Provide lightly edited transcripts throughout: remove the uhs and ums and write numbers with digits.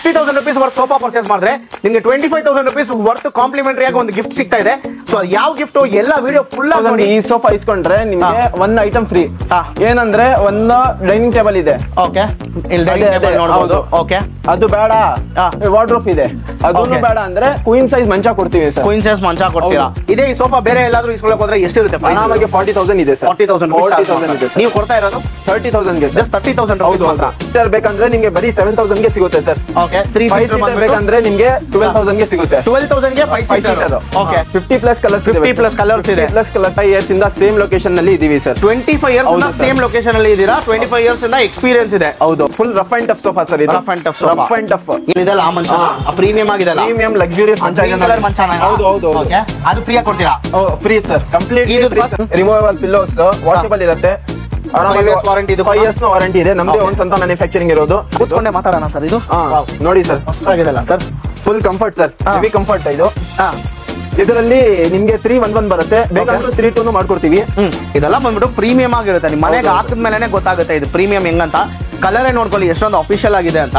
50,000 rupees worth sofa purchase ಮಾಡಿದ್ರೆ ನಿಮಗೆ 25,000 rupees worth complementary ಆಗಿ ಒಂದು ಗಿಫ್ಟ್ ಸಿಗ್ತಾ ಇದೆ. ಸೊ ಯಾವ ಗಿಫ್ಟ್ ಎಲ್ಲ ವಿಡಿಯೋ ಫುಲ್ ಆಗಿ ನೋಡಿ. ಈ ಸೋಫಾ ಇಸ್ಕೊಂಡ್ರೆ ನಿಮಗೆ ಒಂದು ಐಟಮ್ ಫ್ರೀ. ಏನಂದ್ರೆ ಒಂದು ಡೈನಿಂಗ್ ಟೇಬಲ್ ಇದೆ. ಓಕೆ, ಇಲ್ಲಿ ಡೈನಿಂಗ್ ಟೇಬಲ್ ನೋಡಬಹುದು. ಓಕೆ, ಅದು ಬೇಡ, ವಾರ್ಡ್ರೋಬ್ ಇದೆ, ಅದನ್ನು ಬೇಡ ಅಂದ್ರೆ ಕ್ವೀನ್ ಸೈಜ್ ಮಂಚ ಕೊಡ್ತೀವಿ ಸರ್. ಕ್ವೀನ್ ಸೈಜ್ ಮಂಚ ಕೊಡ್ತೀರಾ? ಇದೇ ಈ ಸೋಫಾ ಬೇರೆ ಎಲ್ಲಾದ್ರೂ ಇಸ್ಕೊಳ್ಳೋಕೆ ಹೋದ್ರೆ ಎಷ್ಟಿರುತ್ತೆ? ಆರಾಮಾಗಿ 40,000 ಇದೆ ಸರ್. 40,000 ಇದೆ. ನೀವು ಕೊಡ್ತಾ ಇರೋದು 30,000 ಗೆ. ಜಸ್ಟ್ 30,000 ಮಾತ್ರ. ಸೀಟರ್ ಬೇಕಂದ್ರೆ ನಿಮಗೆ ಬರೀ 7,000 ಗೆ ಸಿಗುತ್ತೆ ಸರ್. ಓಕೆ, 3 ಸೀಟರ್ ಬೇಕಂದ್ರೆ ನಿಮಗೆ 12,000 ಗೆ ಸಿಗುತ್ತೆ. 12,000 ಗೆ 5 ಸೀಟರ್. ಓಕೆ, 50 ಪ್ಲಸ್ ಕಲರ್ಸ್ ಇದೆ. 50 ಪ್ಲಸ್ ಕಲರ್ಸ್ ಇದೆ. 5 ಇಯರ್ಸ್ ಇಂದ ಸೇಮ್ ಲೊಕೇಶನ್ ನಲ್ಲಿ ಇದೀವಿ ಸರ್. 25 ಇಯರ್ಸ್ ಇಂದ ಸೇಮ್ ಲೊಕೇಶನ್ ಅಲ್ಲಿ ಇದೀರಾ. 25 ಇಯರ್ಸ್ ಇಂದ ಎಕ್ಸ್ಪೀರಿಯನ್ಸ್ ಇದೆ. ಹೌದು, full rough and tough sofa sir ಇದು. Rough and tough sofa. Rough and tough ಏನಿದೆಲ್ಲ ಆ ಮಂಚ ಪ್ರೀಮಿಯಂ ಆಗಿದೆ ಅಲ್ಲ? ಪ್ರೀಮಿಯಂ ಲಕ್ಸುರಿಯಸ್ ಮಂಚ ಇದೆ. ಕಲರ್ ಮಂಚ. ಹೌದು ಹೌದು. ಓಕೆ, ಅದು ಫ್ರೀ ಆಗಿ ಕೊಡ್ತೀರಾ? Free sir, complete removable pillows, washable ಇರುತ್ತೆ. 5 ಇಯರ್ಸ್ ವಾರಂಟಿ ಇದೆ. ನಮ್ದೇ ಒಂದು ಸ್ವಂತ ಮ್ಯಾನುಫ್ಯಾಕ್ಚರಿಂಗ್ ಇರೋದು. ಕೂತ್ಕೊಂಡೆ ಮಾತಾಡೋಣ ಸರ್. ಇದು ನೋಡಿ ಸರ್, ಹೊಸದಾಗಿದೆಲ್ಲ sir. Full comfort sir, heavy comfort ಇದು. ಇದರಲ್ಲಿ ನಿಮ್ಗೆ 311 ಬರುತ್ತೆ, ಬೇಕಾದ್ರೆ 32 ಮಾಡ್ಕೊಡ್ತೀವಿ. ಇದೆಲ್ಲ ಬಂದ್ಬಿಟ್ಟು ಪ್ರೀಮಿಯಂ ಆಗಿರುತ್ತೆ. ನಿಮ್ಮ ಮನೆಗೆ ಹಾಕಿದ್ಮೇಲೆ ಗೊತ್ತಾಗುತ್ತೆ ಇದು ಪ್ರೀಮಿಯಂ ಹೆಂಗಂತ. ಕಲರೇ ನೋಡ್ಕೊಳ್ಳಿ ಎಷ್ಟೊಂದು ಅಫಿಷಿಯಲ್ ಆಗಿದೆ ಅಂತ.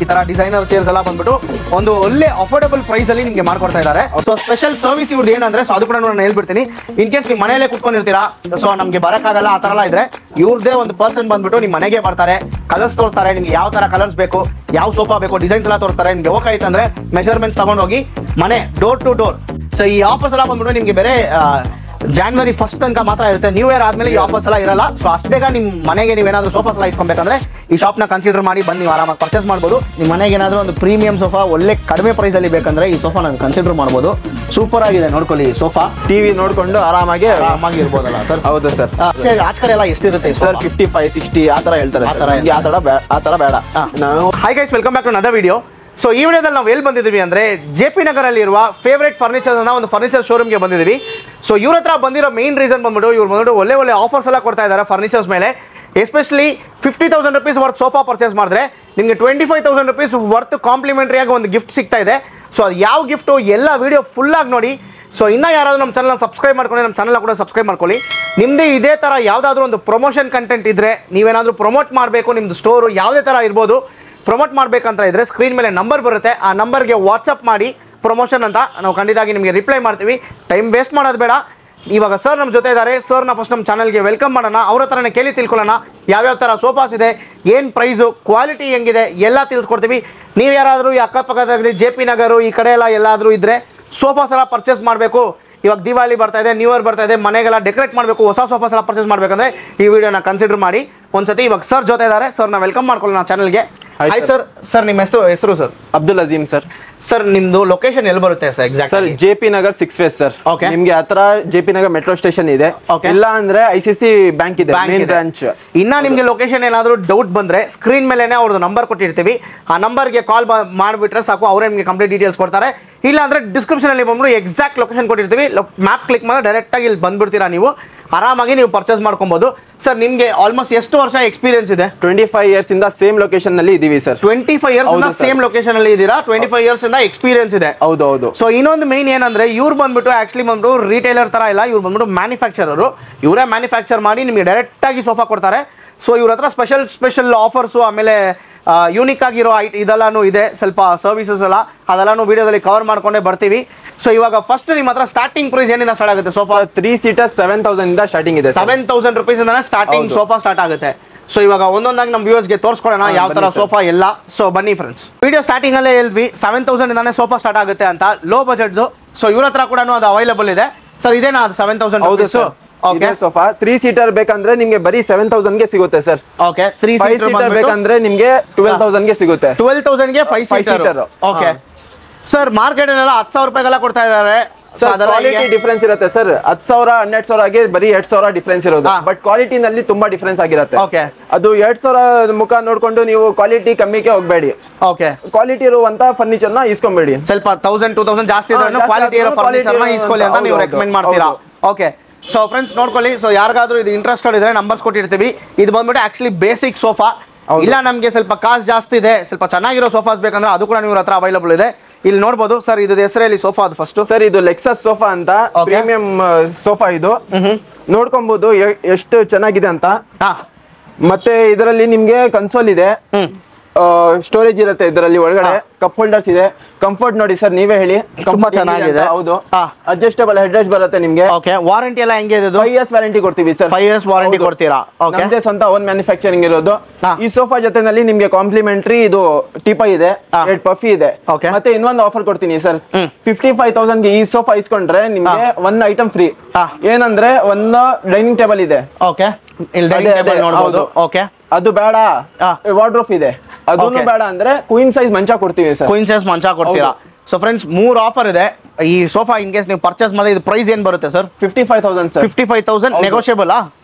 ಈ ತರ ಡಿಸೈನರ್ ಚೇರ್ಸ್ ಎಲ್ಲ ಬಂದ್ಬಿಟ್ಟು ಒಂದು ಒಳ್ಳೆ ಅಫೋರ್ಡಬಲ್ ಪ್ರೈಸ್ ಅಲ್ಲಿ ನಿಮಗೆ ಮಾಡ್ಕೊಡ್ತಾ ಇದ್ದಾರೆ. ಸೊ ಸ್ಪೆಷಲ್ ಸರ್ವಿಸ್ ಇವ್ರದ್ದು ಏನಂದ್ರೆ, ಸೊ ಅದು ಕೂಡ ನಾನು ಹೇಳ್ಬಿಡ್ತೀನಿ. ಇನ್ ಕೇಸ್ ನೀವು ಮನೆಯಲ್ಲೇ ಕುತ್ಕೊಂಡಿರ್ತೀರಾ, ಸೊ ನಮ್ಗೆ ಬರಕ್ಕಾಗಲ್ಲ ಆ ತರ ಎಲ್ಲ ಇದ್ರೆ, ಇವ್ರದೇ ಒಂದು ಪರ್ಸನ್ ಬಂದ್ಬಿಟ್ಟು ನಿಮ್ಮ ಮನೆಗೆ ಬರ್ತಾರೆ, ಕಲರ್ಸ್ ತೋರಿಸ್ತಾರೆ, ನಿಮ್ಗೆ ಯಾವ ತರ ಕಲರ್ಸ್ ಬೇಕು, ಯಾವ ಸೋಫಾ ಬೇಕು, ಡಿಸೈನ್ಸ್ ಎಲ್ಲ ತೋರಿಸ್ತಾರೆ. ನಿಮ್ಗೆ ಹೋಗಾಯ್ತು ಅಂದ್ರೆ ಮೆಜರ್ಮೆಂಟ್ಸ್ ತಗೊಂಡೋಗಿ ಮನೆ ಡೋರ್ ಟು ಡೋರ್. ಸೊ ಈ ಆಫರ್ಸ್ ಎಲ್ಲ ಬಂದ್ಬಿಟ್ಟು ನಿಮ್ಗೆ ಬೇರೆ January 1st ತನಕ ಮಾತ್ರ ಇರುತ್ತೆ. ನ್ಯೂ ಇಯರ್ ಆದ್ಮೇಲೆ ಈ ಆಫರ್ಸ್ ಎಲ್ಲ ಇರಲ್ಲ. ಸೊ ಅಷ್ಟು ಬೇಗ ನಿಮ್ಮ ಮನೆಗೆ ನೀವೇನಾದ್ರೂ ಸೋಫಾಸ್ ಎಲ್ಲ ಇಸ್ಕೊಬೇಕಂದ್ರೆ ಈ ಶಾಪ್ನ ಕನ್ಸಿಡರ್ ಮಾಡಿ ಬಂದು ನೀವು ಆರಾಮಾಗಿ ಪರ್ಚೇಸ್ ಮಾಡ್ಬೋದು. ನಿಮ್ಮ ಮನೆಗೆ ಏನಾದರೂ ಒಂದು ಪ್ರೀಮಿಯಂ ಸೋಫಾ ಒಳ್ಳೆ ಕಡಿಮೆ ಪ್ರೈಸ್ ಅಲ್ಲಿ ಬೇಕಂದ್ರೆ ಈ ಸೋಫಾ ನಾನು ಕನ್ಸಿಡರ್ ಮಾಡ್ಬೋದು. ಸೂಪರ್ ಆಗಿದೆ, ನೋಡ್ಕೊಳ್ಳಿ. ಸೋಫಾ ಟಿವಿ ನೋಡ್ಕೊಂಡು ಆರಾಮಾಗಿ ಇರ್ಬೋದಲ್ಲ ಸರ್? ಹೌದು ಸರ್. ಆ ಕಡೆ ಎಲ್ಲ ಎಷ್ಟಿರುತ್ತೆ ಸರ್? 55, 60 ಆ ತರ ಹೇಳ್ತಾರೆ. ಆ ತರ ಬೇಡ. Hi guys, welcome back to another video. So ಈ ವಿಡಿಯೋದಲ್ಲಿ ನಾವು ಎಲ್ಲಿ ಬಂದಿದ್ದೀವಿ ಅಂದರೆ, JP ನಗರಲ್ಲಿರುವ ಫೇವ್ರೇಟ್ ಫರ್ನಿಚರ್ ಅನ್ನೋ ಒಂದು ಫರ್ನಿಚರ್ ಶೋರೂಮ್ಗೆ ಬಂದಿದ್ದೀವಿ. ಸೊ ಇವ್ರ ಹತ್ರ ಬಂದಿರೋ ಮೇನ್ ರೀಸನ್ ಬಂದ್ಬಿಟ್ಟು, ಇವ್ರು ಬಂದ್ಬಿಟ್ಟು ಒಳ್ಳೆ ಆಫರ್ಸ್ ಎಲ್ಲ ಕೊಡ್ತಾ ಇದ್ದಾರೆ ಫರ್ನಿಚರ್ಸ್ ಮೇಲೆ. Especially 50,000 rupees worth sofa purchase ಮಾಡಿದ್ರೆ ನಿಮಗೆ 25,000 rupees ವರ್ತ್ ಕಾಂಪ್ಲಿಮೆಂಟರಿ ಆಗಿ ಒಂದು ಗಿಫ್ಟ್ ಸಿಗ್ತಾ ಇದೆ. ಸೊ ಅದು ಯಾವ ಗಿಫ್ಟು ಎಲ್ಲ ವಿಡಿಯೋ ಫುಲ್ ಆಗಿ ನೋಡಿ. ಸೊ ಇನ್ನೂ ಯಾರಾದರೂ ನಮ್ಮ ಚಾನಲ್ನ ಸಬ್ಸ್ಕ್ರೈಬ್ ಮಾಡ್ಕೊಂಡು ನಮ್ಮ ಚಾನಲ್ನ ಕೂಡ ಸಬ್ಸ್ಕ್ರೈಬ್ ಮಾಡ್ಕೊಳ್ಳಿ. ನಿಮ್ಮದೇ ಇದೇ ಥರ ಯಾವುದಾದ್ರೂ ಒಂದು ಪ್ರಮೋಷನ್ ಕಂಟೆಂಟ್ ಇದ್ದರೆ, ನೀವೇನಾದರೂ ಪ್ರಮೋಟ್ ಮಾಡಬೇಕು, ನಿಮ್ಮದು ಸ್ಟೋರು ಯಾವುದೇ ಥರ ಇರ್ಬೋದು, ಪ್ರಮೋಟ್ ಮಾಡಬೇಕಂತ ಇದ್ದರೆ ಸ್ಕ್ರೀನ್ ಮೇಲೆ ನಂಬರ್ ಬರುತ್ತೆ. ಆ ನಂಬರ್ಗೆ ವಾಟ್ಸಪ್ ಮಾಡಿ ಪ್ರಮೋಷನ್ ಅಂತ, ನಾವು ಖಂಡಿತವಾಗಿ ನಿಮಗೆ ರಿಪ್ಲೈ ಮಾಡ್ತೀವಿ. ಟೈಮ್ ವೇಸ್ಟ್ ಮಾಡೋದು ಬೇಡ. ಇವಾಗ ಸರ್ ನಮ್ಮ ಜೊತೆ ಇದ್ದಾರೆ. ಸರ್ನ ಫಸ್ಟ್ ನಮ್ಮ ಚಾನಲ್ಗೆ ವೆಲ್ಕಮ್ ಮಾಡೋಣ. ಅವ್ರ ಹತ್ರನೇ ಕೇಳಿ ತಿಳ್ಕೊಳ್ಳೋಣ ಯಾವ್ಯಾವ ಥರ ಸೋಫಾಸ್ ಇದೆ, ಏನು ಪ್ರೈಸು, ಕ್ವಾಲಿಟಿ ಹೆಂಗಿದೆ ಎಲ್ಲ ತಿಳಿಸ್ಕೊಡ್ತೀವಿ. ನೀವು ಯಾರಾದರೂ ಈ ಅಕ್ಕಪಕ್ಕದಲ್ಲಿ JP ನಗರ ಈ ಕಡೆ ಎಲ್ಲಾದರೂ ಇದ್ದರೆ ಸೋಫಾಸ್ ಎಲ್ಲ ಪರ್ಚೇಸ್ ಮಾಡಬೇಕು, ಇವಾಗ ದಿವಾಲಿ ಬರ್ತಾ ಇದೆ, ನ್ಯೂ ಇಯರ್ ಬರ್ತಾ ಇದೆ, ಮನೆಗೆಲ್ಲ ಡೆಕೋರೇಟ್ ಮಾಡಬೇಕು, ಹೊಸ ಸೋಫಾಸ್ ಎಲ್ಲ ಪರ್ಚೇಸ್ ಮಾಡಬೇಕಂದ್ರೆ ಈ ವಿಡಿಯೋನ ಕನ್ಸಿಡರ್ ಮಾಡಿ ಒಂದ್ಸತಿ. ಇವಾಗ ಸರ್ ಜೊತೆ ಇದ್ದಾರೆ, ಸರ್ನ ವೆಲ್ಕಮ್ ಮಾಡ್ಕೊಳ್ಳೋಣ ಚಾನಲ್ಗೆ. Hi sir. ಸರ್ ನಿಮ್ಮ ಹೆಸರು sir? Abdul Azeem sir. Sir ನಿಮ್ದು ಲೊಕೇಶನ್ ಎಲ್ಲಿ ಬರುತ್ತೆ sir exact? Sir JP Nagar 6 phase sir. ನಿಮ್ಗೆ ಹತ್ರ JP ನಗರ್ ಮೆಟ್ರೋ ಸ್ಟೇಷನ್ ಇದೆ, ಇಲ್ಲ ಅಂದ್ರೆ ICC ಬ್ಯಾಂಕ್ ಇದೆ ಮೇನ್ ಬ್ರಾಂಚ್. ಇನ್ನ ನಿಮ್ಗೆ ಲೊಕೇಶನ್ ಏನಾದ್ರು ಡೌಟ್ ಬಂದ್ರೆ ಸ್ಕ್ರೀನ್ ಮೇಲೆನೆ ಅವ್ರದ್ದು ನಂಬರ್ ಕೊಟ್ಟಿರ್ತೀವಿ. ಆ ನಂಬರ್ಗೆ ಕಾಲ್ ಮಾಡಿಬಿಟ್ರೆ ಸಾಕು, ಅವರೇ ನಿಮಗೆ ಕಂಪ್ಲೀಟ್ ಡೀಟೇಲ್ಸ್ ಕೊಡ್ತಾರೆ. ಇಲ್ಲ ಅಂದ್ರೆ ಡಿಸ್ಕ್ರಿಪ್ಷನ್ ಅಲ್ಲಿ ಬಂದ್ಬಿಟ್ಟು ಎಕ್ಸಾಕ್ಟ್ ಲೊಕೇಶನ್ ಕೊಟ್ಟಿರ್ತೀವಿ. ಮ್ಯಾಪ್ ಕ್ಲಿಕ್ ಮಾಡಿ ಡೈರೆಕ್ಟ್ ಆಗಿ ಇಲ್ಲಿ ಬಂದ್ಬಿಡ್ತೀರಾ, ನೀವು ಆರಾಮಾಗಿ ನೀವು ಪರ್ಚೇಸ್ ಮಾಡ್ಕೊಬಹುದು. ಸರ್ ನಿಮ್ಗೆ ಆಲ್ಮೋಸ್ಟ್ ಎಷ್ಟು ವರ್ಷ ಎಕ್ಸ್ಪೀರಿಯನ್ಸ್ ಇದೆ? 25 ಇಯರ್ಸ್ ಇಂದ ಸೇಮ್ ಲೊಕೇಶನ್ ನಲ್ಲಿ ಇದೀವಿ ಸರ್. 25 ಇಯರ್ಸ್ ಇಂದ ಸೇಮ್ ಲೊಕೇಶನ್ ಅಲ್ಲಿ ಇದೀರಾ. 25 ಇಯರ್ಸ್ ಇಂದ ಎಕ್ಸ್ಪೀರಿಯನ್ಸ್ ಇದೆ. ಹೌದು ಹೌದು. ಸೊ ಇನ್ನೊಂದು ಮೇನ್ ಏನಂದ್ರೆ, ಇವ್ರು ಬಂದ್ಬಿಟ್ಟು ಆಕ್ಚುಲಿ ಬಂದ್ಬಿಟ್ಟು ರಿಟೇಲರ್ ತರ ಇಲ್ಲ, ಇವ್ರು ಬಂದ್ಬಿಟ್ಟು ಮ್ಯಾನುಫ್ಯಾಕ್ಚರರು. ಇವರೇ ಮ್ಯಾನುಫ್ಯಾಕ್ಚರ್ ಮಾಡಿ ನಿಮಗೆ ಡೈರೆಕ್ಟ್ ಆಗಿ ಸೋಫಾ ಕೊಡ್ತಾರೆ. ಸೊ ಇವ್ರ ಹತ್ರ ಸ್ಪೆಷಲ್ ಆಫರ್ಸು, ಆಮೇಲೆ ಯೂನಿಕ್ ಆಗಿರೋ ಇದೆಲ್ಲಾನು ಇದೆ. ಸ್ವಲ್ಪ ಸರ್ವಿಸಸ್ ಎಲ್ಲ ಅದೆಲ್ಲಾನು ವಿಡಿಯೋದಲ್ಲಿ ಕವರ್ ಮಾಡ್ಕೊಂಡೇ ಬರ್ತೀವಿ. ಸೊ ಇವಾಗ ಫಸ್ಟ್ ನಿಮ್ಮ ಹತ್ರ ಸ್ಟಾರ್ಟಿಂಗ್ ಪ್ರೈಸ್ ಏನಿಂದ ಸ್ಟಾರ್ಟ್ ಆಗುತ್ತೆ ಸೋಫಾ? 3 ಸೀಟರ್ 7,000 ಇಂದ ಸ್ಟಾರ್ಟಿಂಗ್ ಇದೆ. 7,000 rupees ಇಂದ ಸ್ಟಾರ್ಟಿಂಗ್ ಸೋಫಾ ಸ್ಟಾರ್ಟ್ ಆಗುತ್ತೆ. ಸೊ ಇವಾಗ ಒಂದೊಂದಾಗಿ ನಮ್ಮ ವ್ಯೂವರ್ಸ್ಗೆ ತೋರಿಸ್ಕೊಳ್ಳೋಣ ಯಾವ ತರ ಸೋಫಾ ಎಲ್ಲ. ಸೊ ಬನ್ನಿ ಫ್ರೆಂಡ್ಸ್, ವಿಡಿಯೋ ಸ್ಟಾರ್ಟಿಂಗ್ ಅಲ್ಲೇ ಹೇಳಿದ್ವಿ 7,000 ಇಂದಾನೆ ಸೋಫಾ ಸ್ಟಾರ್ಟ್ ಆಗುತ್ತೆ ಅಂತ, ಲೋ ಬಜೆಟ್. ಸೊ ಇವ್ರ ಹತ್ರ ಕೂಡ ಅದು ಅವೈಲೇಬಲ್ ಇದೆ. ಸರ್ ಇದೇನಾ ಅದು 7,000? ಹೌದು ಸರ್. ಓಕೆ, ಸೋಫಾ 3 ಸೀಟರ್ ಬೇಕಂದ್ರೆ ನಿಮಗೆ ಬರೀ 7,000 ಗೆ ಸಿಗುತ್ತೆ ಸರ್. ಓಕೆ, 3 ಸೀಟರ್ ಬೇಕಂದ್ರೆ ನಿಮಗೆ 12,000 ಗೆ ಸಿಗುತ್ತೆ. 12,000 ಗೆ 5 ಸೀಟರ್. ಓಕೆ ಸರ್, ಮಾರ್ಕೆಟ್ ಅಲ್ಲೆಲ್ಲ 10,000 ರೂಪಾಯಿಗೆಲ್ಲ ಕೊಡ್ತಾ ಇದ್ದಾರೆ. ಕ್ವಾಲಿಟಿ ಡಿಫರೆನ್ಸ್ ಇರುತ್ತೆ ಸರ್. 10,000 12,000 ಆಗಿ ಬರೀ 2,000 ಡಿಫರೆನ್ಸ್ ಇರೋದು. ಬಟ್ ಕ್ವಾಲಿಟಿ ನಲ್ಲಿ ತುಂಬಾ ಡಿಫರೆನ್ಸ್ ಆಗಿರುತ್ತೆ. ಅದು 2,000 ಮುಖ ನೋಡ್ಕೊಂಡು ನೀವು ಕ್ವಾಲಿಟಿ ಕಮ್ಮಿಗೆ ಹೋಗಬೇಡಿ. ಓಕೆ, ಕ್ವಾಲಿಟಿ ಇರುವಂತ ಫರ್ನಿಚರ್ ನ ಇಸ್ಕೊಂಬೇಡಿ. ಸ್ವಲ್ಪ 1,000 2,000 ಜಾಸ್ತಿ ಇದ್ರೆ ಕ್ವಾಲಿಟಿ ಇರೋ ಫರ್ನಿಚರ್ ನ ಇಸ್ಕೊಳ್ಳಿ ಅಂತ ನೀವು ರೆಕಮೆಂಡ್ ಮಾಡ್ತೀರಾ. ಓಕೆ, ಸೊ ಫ್ರೆಂಡ್ಸ್ ನೋಡ್ಕೊಳ್ಳಿ. ಸೊ ಯಾರಿಗಾದ್ರೂ ಇದು ಇಂಟ್ರೆಸ್ಟೆಡ್ ಇದ್ರೆ ನಂಬರ್ಸ್ ಕೊಟ್ಟಿರ್ತೀವಿ. ಇದು ಬಂದ್ಬಿಟ್ಟು ಆಕ್ಚುಲಿ ಬೇಸಿಕ್ ಸೋಫಾ. ಇಲ್ಲ ನಮಗೆ ಸ್ವಲ್ಪ ಕಾಸ್ಟ್ ಜಾಸ್ತಿ ಇದೆ, ಸ್ವಲ್ಪ ಚೆನ್ನಾಗಿರೋ ಸೋಫಾಸ್ ಬೇಕಂದ್ರೆ ಅದು ಕೂಡ ಇವ್ರ ಹತ್ರ ಅವೈಲಬಲ್ ಇದೆ. ಇಲ್ಲಿ ನೋಡಬಹುದು ಸರ್, ಇದು ಹೆಸರಲ್ಲಿ ಸೋಫಾ. ಅದು ಫಸ್ಟ್ ಸರ್, ಇದು ಲೆಕ್ಸಸ್ ಸೋಫಾ ಅಂತ ಪ್ರೀಮಿಯಂ ಸೋಫಾ. ಇದು ನೋಡ್ಕೊಬಹುದು ಎಷ್ಟು ಚೆನ್ನಾಗಿದೆ ಅಂತ. ಮತ್ತೆ ಇದರಲ್ಲಿ ನಿಮ್ಗೆ ಕನ್ಸೋಲ್ ಇದೆ, ಸ್ಟೋರೇಜ್ ಇರುತ್ತೆ ಇದರಲ್ಲಿ ಒಳಗಡೆ ಕಪ್ ಹೋಲ್ಡರ್ಸ್ ಇದೆ ಕಂಫರ್ಟ್ ನೋಡಿ ಸರ್ ನೀವೇ ಹೇಳಿ ತುಂಬಾ ಚೆನ್ನಾಗಿದೆ ಹೌದು ಅಡ್ಜಸ್ಟಬಲ್ ಹೆಡ್ ರೆಸ್ಟ್ ಬರುತ್ತೆ ನಿಮಗೆ ಓಕೆ ವಾರಂಟಿ ಎಲ್ಲ ಹೆಂಗೆ ಇದೆ 5 years ವಾರಂಟಿ ಕೊಡ್ತೀವಿ ಸರ್ 5 years ವಾರಂಟಿ ಕೊಡ್ತೀರಾ ಓಕೆ ನಮ್ಮದೇ ಸ್ವಂತ ಓನ್ ಮ್ಯಾನುಫ್ಯಾಕ್ಚರಿಂಗ್ ಇರೋದು ಈ ಸೋಫಾ ಜೊತೆನಲ್ಲಿ ನಿಮಗೆ ಕಾಂಪ್ಲಿಮೆಂಟ್ರಿ ಇದು ಟೀಪೈ ಇದೆ ಎರಡು ಪಫಿ ಇದೆ ಮತ್ತೆ ಇನ್ನೊಂದು ಆಫರ್ ಕೊಡ್ತೀನಿ ಸರ್ 55,000 ಗೆ ಈ ಸೋಫಾ ಇಸ್ಕೊಂಡ್ರೆ ನಿಮಗೆ ಒಂದು ಐಟಮ್ ಫ್ರೀ ಏನಂದ್ರೆ ಒಂದು ಡೈನಿಂಗ್ ಟೇಬಲ್ ಇದೆ ಓಕೆ ಇಲ್ಲಿ ಡೈನಿಂಗ್ ಟೇಬಲ್ ನೋಡಬಹುದು ಓಕೆ ಅದು ಬೇಡ ವಾರ್ಡ್ರೋಬ್ ಇದೆ ಅದನ್ನು ಬೇಡ ಅಂದ್ರೆ ಕ್ವೀನ್ ಸೈಜ್ ಮಂಚ ಕೊಡ್ತೀವಿ ಸರ್ ಕ್ವೀನ್ ಸೈಜ್ ಮಂಚ ಕೊಡ್ತೀರಾ ಸೊ ಫ್ರೆಂಡ್ಸ್ 3 ಆಫರ್ ಇದೆ ಈ ಸೋಫಾ ಇನ್ ಕೇಸ್ ನೀವು ಪರ್ಚೇಸ್ ಮಾಡಿದ್ರೆ ಇದು ಪ್ರೈಸ್ ಏನ್ ಬರುತ್ತೆ ಸರ್ 55,000 ಸರ್ 55,000 ನೆಗೋಷಿಯಬಲ್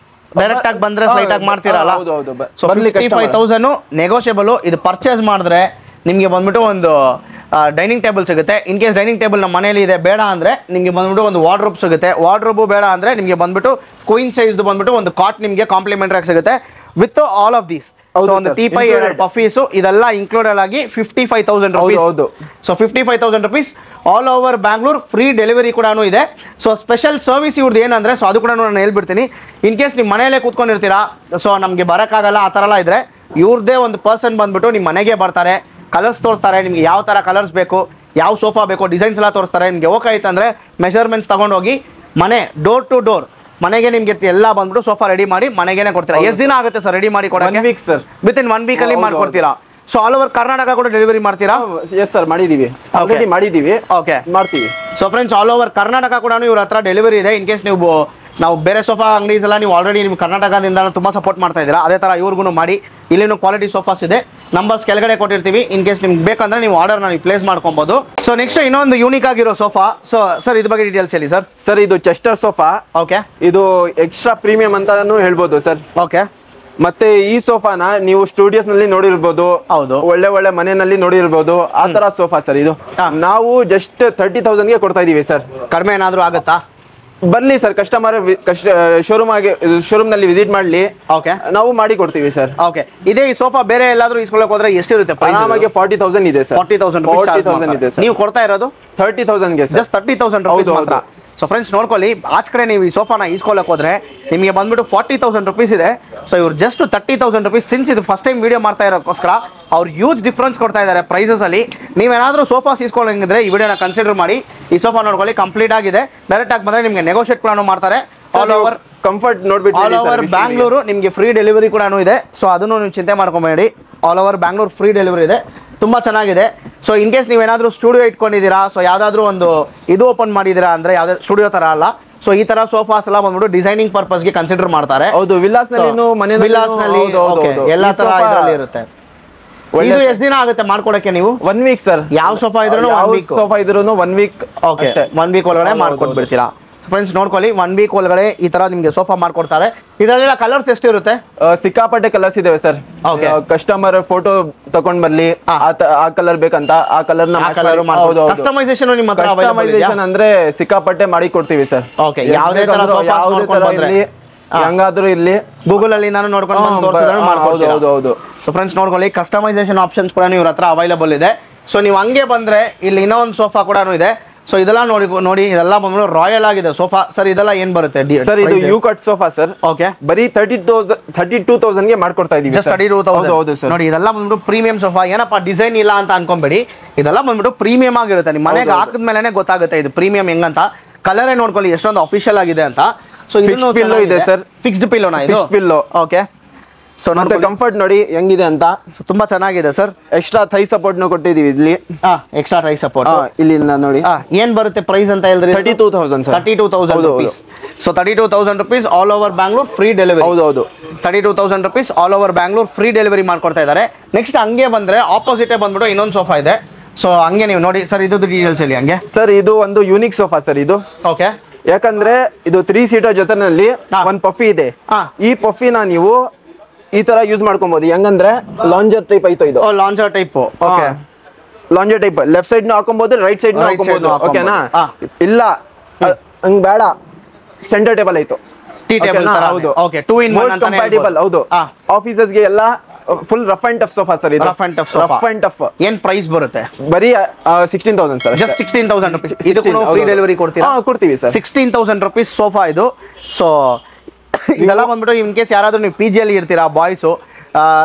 ಡೈರೆಕ್ಟ್ ಆಗಿ ಬಂದ್ರೆ ಸ್ಲೈಟ್ ಆಗಿ ಮಾಡ್ತೀರಲ್ಲ ಸೊ 55,000 ನೆಗೋಷಿಯಬಲ್ ಇದು ಪರ್ಚೇಸ್ ಮಾಡಿದ್ರೆ ನಿಮಗೆ ಬಂದ್ಬಿಟ್ಟು ಒಂದು ಡೈನಿಂಗ್ ಟೇಬಲ್ ಸಿಗುತ್ತೆ ಇನ್ ಕೇಸ್ ಡೈನಿಂಗ್ ಟೇಬಲ್ ನಮ್ಮ ಮನೇಲಿ ಇದೆ ಬೇಡ ಅಂದ್ರೆ ನಿಮಗೆ ಬಂದ್ಬಿಟ್ಟು ಒಂದು ವಾರ್ಡ್ರೋಬ್ ಸಿಗುತ್ತೆ ವಾರ್ಡ್ರೋಬ್ ಬೇಡ ಅಂದ್ರೆ ನಿಮಗೆ ಬಂದ್ಬಿಟ್ಟು ಕ್ವೀನ್ ಸೈಜ್ ಬಂದ್ಬಿಟ್ಟು ಒಂದು ಕಾಟ್ ನಿಮಗೆ ಕಾಂಪ್ಲಿಮೆಂಟರಿ ಆಗಿ ಸಿಗುತ್ತೆ ವಿತ್ ಆಲ್ ಆಫ್ ದೀಸ್ ಒಂದು ಟೀಪೈ ಎರಡು ಪಫೀಸು ಇದೆಲ್ಲ ಇನ್ಕ್ಲೂಡೆಡ್ ಆಗಿ 55,000 rupees so 55,000 rupees all over Bangalore free delivery ಕೂಡ ಇದೆ ಸೊ ಸ್ಪೆಷಲ್ ಸರ್ವಿಸ್ ಇವ್ರದ್ದು ಏನಂದ್ರೆ ಸೊ ಅದು ಕೂಡ ನಾನು ಹೇಳ್ಬಿಡ್ತೀನಿ ಇನ್ ಕೇಸ್ ನಿಮ್ಮ ಮನೆಯಲ್ಲೇ ಕೂತ್ಕೊಂಡಿರ್ತೀರಾ ಸೊ ನಮಗೆ ಬರೋಕ್ಕಾಗಲ್ಲ ಆ ಥರ ಎಲ್ಲ ಇದ್ರೆ ಇವ್ರದ್ದೇ ಒಂದು ಪರ್ಸನ್ ಬಂದ್ಬಿಟ್ಟು ನಿಮ್ಮ ಮನೆಗೆ ಬರ್ತಾರೆ ಕಲರ್ಸ್ ತೋರಿಸ್ತಾರೆ ನಿಮ್ಗೆ ಯಾವ ಥರ ಕಲರ್ಸ್ ಬೇಕು ಯಾವ ಸೋಫಾ ಬೇಕು ಡಿಸೈನ್ಸ್ ಎಲ್ಲ ತೋರಿಸ್ತಾರೆ ನಿಮಗೆ ಓಕೆ ಆಯ್ತಂದ್ರೆ ಮೆಷರ್ಮೆಂಟ್ಸ್ ತಗೊಂಡೋಗಿ ಮನೆ ಡೋರ್ ಟು ಡೋರ್ ಮನೆಗೆ ನಿಮ್ಗೆ ಎಲ್ಲ ಬಂದ್ಬಿಟ್ಟು ಸೋಫಾ ರೆಡಿ ಮಾಡಿ ಮನೆಗೇನೆ ಕೊಡ್ತೀರಾ ಎಷ್ಟು ದಿನ ಆಗುತ್ತೆ ಸರ್ ರೆಡಿ ಮಾಡಿ ಕೊಡೋಕೆ week sir with in 1 week ಅಲ್ಲಿ ಮಾಡ್ಕೊಡ್ತೀರಾ ಸೊ ಆಲ್ ಓವರ್ ಕರ್ನಾಟಕ ಕೂಡ ಡೆಲಿವರಿ ಮಾಡ್ತೀರಾ ಎಸ್ ಸರ್ ಮಾಡಿದೀವಿ ಆಲ್ರೆಡಿ ಮಾಡಿದೀವಿ ಓಕೆ ಮಾಡ್ತೀವಿ so friends all over Karnataka ಕೂಡ ಇವ್ರ ಹತ್ರ ಡೆಲಿವರಿ ಇದೆ ಇನ್ ಕೇಸ್ ನೀವು ನಾವು ಬೇರೆ ಸೋಫಾ ಅಂಗಡೀಸ್ ಎಲ್ಲ ನೀವು ಆಲ್ರೆಡಿ ನಿಮ್ಮ ಕರ್ನಾಟಕದಿಂದ ತುಂಬಾ ಸಪೋರ್ಟ್ ಮಾಡ್ತಾ ಇದ್ದೀರಾ ಅದೇ ತರ ಇವ್ರಿಗೂ ಮಾಡಿ ಇಲ್ಲಿನೂ ಕ್ವಾಲಿಟಿ ಸೋಫಾಸ್ ಇದೆ ನಂಬರ್ಸ್ ಕೆಳಗಡೆ ಕೊಟ್ಟಿರ್ತೀವಿ ಇನ್ ಕೇಸ್ ನಿಮ್ಗೆ ಬೇಕಂದ್ರೆ ನೀವು ಆರ್ಡರ್ ನೀವು ಪ್ಲೇಸ್ ಮಾಡ್ಕೊಬಹುದು ಸೊ ನೆಕ್ಸ್ಟ್ ಇನ್ನೊಂದು ಯೂನಿಕ್ ಆಗಿರೋ ಸೋಫಾ ಸೊ ಸರ್ ಇದ್ರ ಬಗ್ಗೆ ಡೀಟೇಲ್ಸ್ ಹೇಳಿ ಸರ್ ಸರ್ ಇದು ಚೆಸ್ಟರ್ ಸೋಫಾ ಓಕೆ ಇದು ಎಕ್ಸ್ಟ್ರಾ ಪ್ರೀಮಿಯಂ ಅಂತಾನು ಹೇಳ್ಬೋದು ಸರ್ ಓಕೆ ಮತ್ತೆ ಈ ಸೋಫಾನ ನೀವು ಸ್ಟುಡಿಯೋಸ್ ನಲ್ಲಿ ನೋಡಿರ್ಬೋದು ಹೌದು ಒಳ್ಳೆ ಮನೆಯಲ್ಲಿ ನೋಡಿರ್ಬೋದು ಆ ತರ ಸೋಫಾ ಸರ್ ಇದು ನಾವು ಜಸ್ಟ್ 30,000 ಗೆ ಕೊಡ್ತಾ ಇದೀವಿ ಸರ್ ಕಡಿಮೆ ಏನಾದ್ರು ಆಗುತ್ತಾ ಬರ್ಲಿ ಸರ್ ಕಸ್ಟಮರ್ ಶೋರೂಮ್ ನಲ್ಲಿ ವಿಸಿಟ್ ಮಾಡ್ಲಿ ಓಕೆ ನಾವು ಮಾಡಿ ಕೊಡ್ತೀವಿ ಸರ್ ಓಕೆ ಇದೇ ಈ ಸೋಫಾ ಬೇರೆ ಎಲ್ಲಾದ್ರೂ ಇಸ್ಕೊಳ್ಳೋಕೆ ಹೋದ್ರೆ ಎಷ್ಟಿರುತ್ತೆ ಆರಾಮಾಗಿ 40,000 ಇದೆ ಸರ್ 40,000 ಇದೆ ನೀವು ಕೊಡ್ತಾ ಇರೋದು 30,000 ಗೆ ಜಸ್ಟ್ 30,000 rupees ಮಾತ್ರ ಸೊ ಫ್ರೆಂಡ್ಸ್ ನೋಡ್ಕೊಳ್ಳಿ ಆಚ ಕಡೆ ನೀವು ಈ ಸೋಫಾನ ಈಸ್ಕೊಳ್ಳೋಕೆ ಹೋದ್ರೆ ನಿಮಗೆ ಬಂದ್ಬಿಟ್ಟು 40,000 rupees ಇದೆ ಸೊ ಇವ್ರು ಜಸ್ಟ್ 30,000 rupees ಸಿನ್ಸ್ ಇದು ಫಸ್ಟ್ ಟೈಮ್ ವಿಡಿಯೋ ಮಾಡ್ತಾ ಇರೋಕ್ಕೋಸ್ಕರ ಅವ್ರು ಹ್ಯೂಜ್ ಡಿಫ್ರೆನ್ಸ್ ಕೊಡ್ತಾ ಇದ್ದಾರೆ ಪ್ರೈಸಸ್ ಅಲ್ಲಿ ನೀವೇನಾದ್ರೂ ಸೋಫಾಸ್ ಈಸ್ಕೊಳ್ಳೋಂಗಿದ್ರೆ ಈ ವಿಡಿಯೋನ ಕನ್ಸಿಡರ್ ಮಾಡಿ ಈ ಸೋಫಾ ನೋಡ್ಕೊಳ್ಳಿ ಕಂಪ್ಲೀಟ್ ಆಗಿದೆ ಡೈರೆಕ್ಟ್ ಆಗಿ ಬಂದ್ರೆ ನಿಮಗೆ ನೆಗೋಷಿಯೇಟ್ ಕೂಡ ಮಾಡ್ತಾರೆ ಆಲ್ ಓವರ್ ಕಂಫರ್ಟ್ ನೋಡ್ಬಿಟ್ಟು ಆಲ್ ಓವರ್ ಬ್ಯಾಂಗ್ಳೂರು ನಿಮಗೆ ಫ್ರೀ ಡೆಲಿವರಿ ಕೂಡ ಇದೆ ಸೊ ಅದನ್ನು ನೀವು ಚಿಂತೆ ಮಾಡ್ಕೊಬೇಡಿ all over Bangalore free delivery ಇದೆ ತುಂಬ ಚೆನ್ನಾಗಿದೆ ಸೊ ಇನ್ ಕೇಸ್ ನೀವೇನಾದರೂ ಸ್ಟುಡಿಯೋ ಇಟ್ಕೊಂಡಿದ್ದೀರಾ ಸೊ ಯಾವುದಾದ್ರೂ ಒಂದು ಇದು ಓಪನ್ ಮಾಡಿದ್ದೀರಾ ಅಂದರೆ ಯಾವುದೇ ಸ್ಟುಡಿಯೋ ಥರ ಅಲ್ಲ ಸೊ ಈ ತರ ಸೋಫಾಸ್ ಎಲ್ಲ ಬಂದ್ಬಿಟ್ಟು ಡಿಸೈನಿಂಗ್ ಪರ್ಪಸ್ಗೆ ಕನ್ಸಿಡರ್ ಮಾಡ್ತಾರೆ ಹೌದು ವಿಲಾಸ್ ನಲ್ಲಿ ಎಲ್ಲಾ ತರ ಇದರಲ್ಲಿ ಇರುತ್ತೆ ಇದು ಎಷ್ಟು ದಿನ ಆಗುತ್ತೆ ಮಾಡ್ಕೊಡಕ್ಕೆ ನೀವು 1 week ಸರ್ ಯಾವ ಸೋಫಾ ಇದ್ರೂ ಸೋಫಾ ಇದ್ರೂ 1 week ಓಕೆ 1 week ಒಳಗಡೆ ಮಾಡ್ಕೊಟ್ಬಿಡ್ತೀರಾ ಫ್ರೆಂಡ್ಸ್ ನೋಡ್ಕೊಳ್ಳಿ 1 week ಒಳಗಡೆ ಈ ತರ ನಿಮಗೆ ಸೋಫಾ ಮಾಡ್ಕೊಡ್ತಾರೆ ಇದರಲ್ಲೆಲ್ಲ ಕಲರ್ಸ್ ಎಷ್ಟಿರುತ್ತೆ ಸಿಕ್ಕಾಪಟ್ಟೆ ಕಲರ್ಸ್ ಇದಾವೆ ಸರ್ ಕಸ್ಟಮರ್ ಫೋಟೋ ತಗೊಂಡ್ ಬರ್ಲಿ ಆ ಕಲರ್ ಬೇಕಂತ ಆ ಕಲರ್ ಕಸ್ಟಮೈಸೇಷನ್ ನಿಮ್ಮ ಹತ್ರ ಕಸ್ಟಮೈಸೇಷನ್ ಅಂದ್ರೆ ಸಿಕ್ಕಾಪಟ್ಟೆ ಮಾಡಿ ಕೊಡ್ತೀವಿ ಸರ್ ಓಕೆ ಯಾವುದೇ ತರ ಇರ್ಲಿ ಹಂಗಾದ್ರೂ ಇಲ್ಲಿ ಗೂಗಲ್ ಅಲ್ಲಿ ನಾನು ನೋಡ್ಕೊಂಡು ಹೌದು ಸೊ ಫ್ರೆಂಡ್ಸ್ ನೋಡ್ಕೊಳ್ಳಿ ಕಸ್ಟಮೈಸೇಷನ್ ಆಪ್ಷನ್ಸ್ ಕೂಡ ಇವ್ರ ಹತ್ರ ಅವೈಲೇಬಲ್ ಇದೆ ಸೊ ನೀವು ಹಂಗೆ ಬಂದ್ರೆ ಇಲ್ಲಿ ಇನ್ನೊಂದು ಸೋಫಾ ಕೂಡ ಇದೆ ಸೊ ಇದೆಲ್ಲ ನೋಡಿ ಇದೆಲ್ಲ ಬಂದ್ಬಿಟ್ಟು ರಾಯಲ್ ಆಗಿದೆ ಸೋಫಾ ಸರ್ ಇದೆಲ್ಲ ಏನ್ ಬರುತ್ತೆ ಸರ್ ಇದು U cut sofa sir okay ಬರೀ 32,000 ಗೆ ಮಾಡ್ಕೊಡ್ತಾ ಇದೀವಿ ಜಸ್ಟ್ 32,000 ಹೌದು ಸರ್ ನೋಡಿ ಇದೆಲ್ಲ ಬಂದ್ಬಿಟ್ಟು ಪ್ರೀಮಿಯಂ ಸೋಫಾ ಏನಪ್ಪ ಡಿಸೈನ್ ಇಲ್ಲ ಅಂತ ಅನ್ಕೊಂಬೇಡಿ ಇದೆಲ್ಲ ಬಂದ್ಬಿಟ್ಟು ಪ್ರೀಮಿಯಂ ಆಗಿರುತ್ತೆ ನಿಮ್ಮ ಮನೆಗೆ ಹಾಕಿದ್ಮೇಲೆ ಗೊತ್ತಾಗುತ್ತೆ ಇದು ಪ್ರೀಮಿಯಂ ಹೆಂಗಂತ ಕಲರೇ ನೋಡ್ಕೊಳ್ಳಿ ಎಷ್ಟೊಂದು ಅಫಿಷಿಯಲ್ ಆಗಿದೆ ಅಂತ ಸೊ ಇದನ್ನು ಪಿಲ್ಲೋ ಇದೆ ಸರ್ ಫಿಕ್ಸ್ಡ್ ಪಿಲ್ಲೋನಾ ಇದು ಪಿಲ್ಲೋ ಓಕೆ ಸೊ ಮತ್ತೆ ಕಂಫರ್ಟ್ ನೋಡಿ ಹೆಂಗಿದೆ ಅಂತ ತುಂಬಾ ಚೆನ್ನಾಗಿದೆ ಸರ್ ಎಕ್ಸ್ಟ್ರಾ ಥೈ ಸಪೋರ್ಟ್ ನು ಕೊಟ್ಟಿದೀವಿ ಇಲ್ಲಿ ಎಕ್ಸ್ಟ್ರಾ ಥೈ ಸಪೋರ್ಟ್ ಇಲ್ಲಿಂದ ನೋಡಿ ಏನ್ ಬರುತ್ತೆ ಪ್ರೈಸ್ ಅಂತ ಹೇಳಿದ್ರಿ 32,000 rupees so 32,000 rupees all over Bangalore free delivery ಹೌದು 32,000 rupees all over Bangalore free delivery ಮಾಡ್ಕೊಡ್ತಾ ಇದ್ದಾರೆ ನೆಕ್ಸ್ಟ್ ಹಂಗೆ ಬಂದ್ರೆ ಆಪೋಸಿಟ್ ಬಂದ್ಬಿಟ್ಟು ಇನ್ನೊಂದು ಸೋಫಾ ಇದೆ ಸೊ ಹಂಗೆ ನೀವು ನೋಡಿ ಸರ್ ಇದು ಡೀಟೇಲ್ಸ್ ಹೇಳಿ ಹಂಗೆ ಸರ್ ಇದು ಒಂದು ಯೂನಿಕ್ ಸೋಫಾ ಸರ್ ಇದು ಓಕೆ ಯಾಕಂದ್ರೆ ಇದು 3 ಸೀಟರ್ ಜೊತೆನಲ್ಲಿ ಒಂದು ಪಫಿ ಇದೆ ಈ ಪಫಿನ ನೀವು ಈ ತರ ಯೂಸ್ ಮಾಡ್ಕೊಬಹುದು ಹೆಂಗಂದ್ರೆ ಲಾಂಜರ್ ಟೈಪ್ ಐತೋ ಇದು lounger type okay lounger type left side ನ ಹಾಕೊಬಹುದು ರೈಟ್ ಸೈಡ್ ನ ಹಾಕೊಬಹುದು ಓಕೆನಾ ಇಲ್ಲ ಹಂಗ್ ಬೇಡ ಸೆಂಟರ್ ಟೇಬಲ್ ಐತು ಟೀ ಟೇಬಲ್ ತರ ಹೌದು ಓಕೆ 2 in 1 ಅಂತ ಕಂಪ್ಯಾಟಿಬಲ್ ಹೌದು ಆಫೀಸಸ್ ಗೆ ಎಲ್ಲ full rough and tough sofa sir ಇದು rough and tough sofa rough and tough ಏನ್ ಪ್ರೈಸ್ ಬರುತ್ತೆ ಬರೀ 16,000 ಸರ್ ಜಸ್ಟ್ 16,000 rupees ಇದು ಕೂಡ ಫ್ರೀ ಡೆಲಿವರಿ ಕೊಡ್ತೀರಾ ಕೊಡ್ತೀವಿ ಸರ್ 16,000 rupees ಸೋಫಾ ಇದು ಸೊ ಇದೆಲ್ಲ ಬಂದ್ಬಿಟ್ಟು ಇನ್ ಕೇಸ್ ಯಾರಾದ್ರೂ ನೀವು ಪಿ ಜಿ ಅಲ್ಲಿ ಇರ್ತೀರಾ ಬಾಯ್ಸು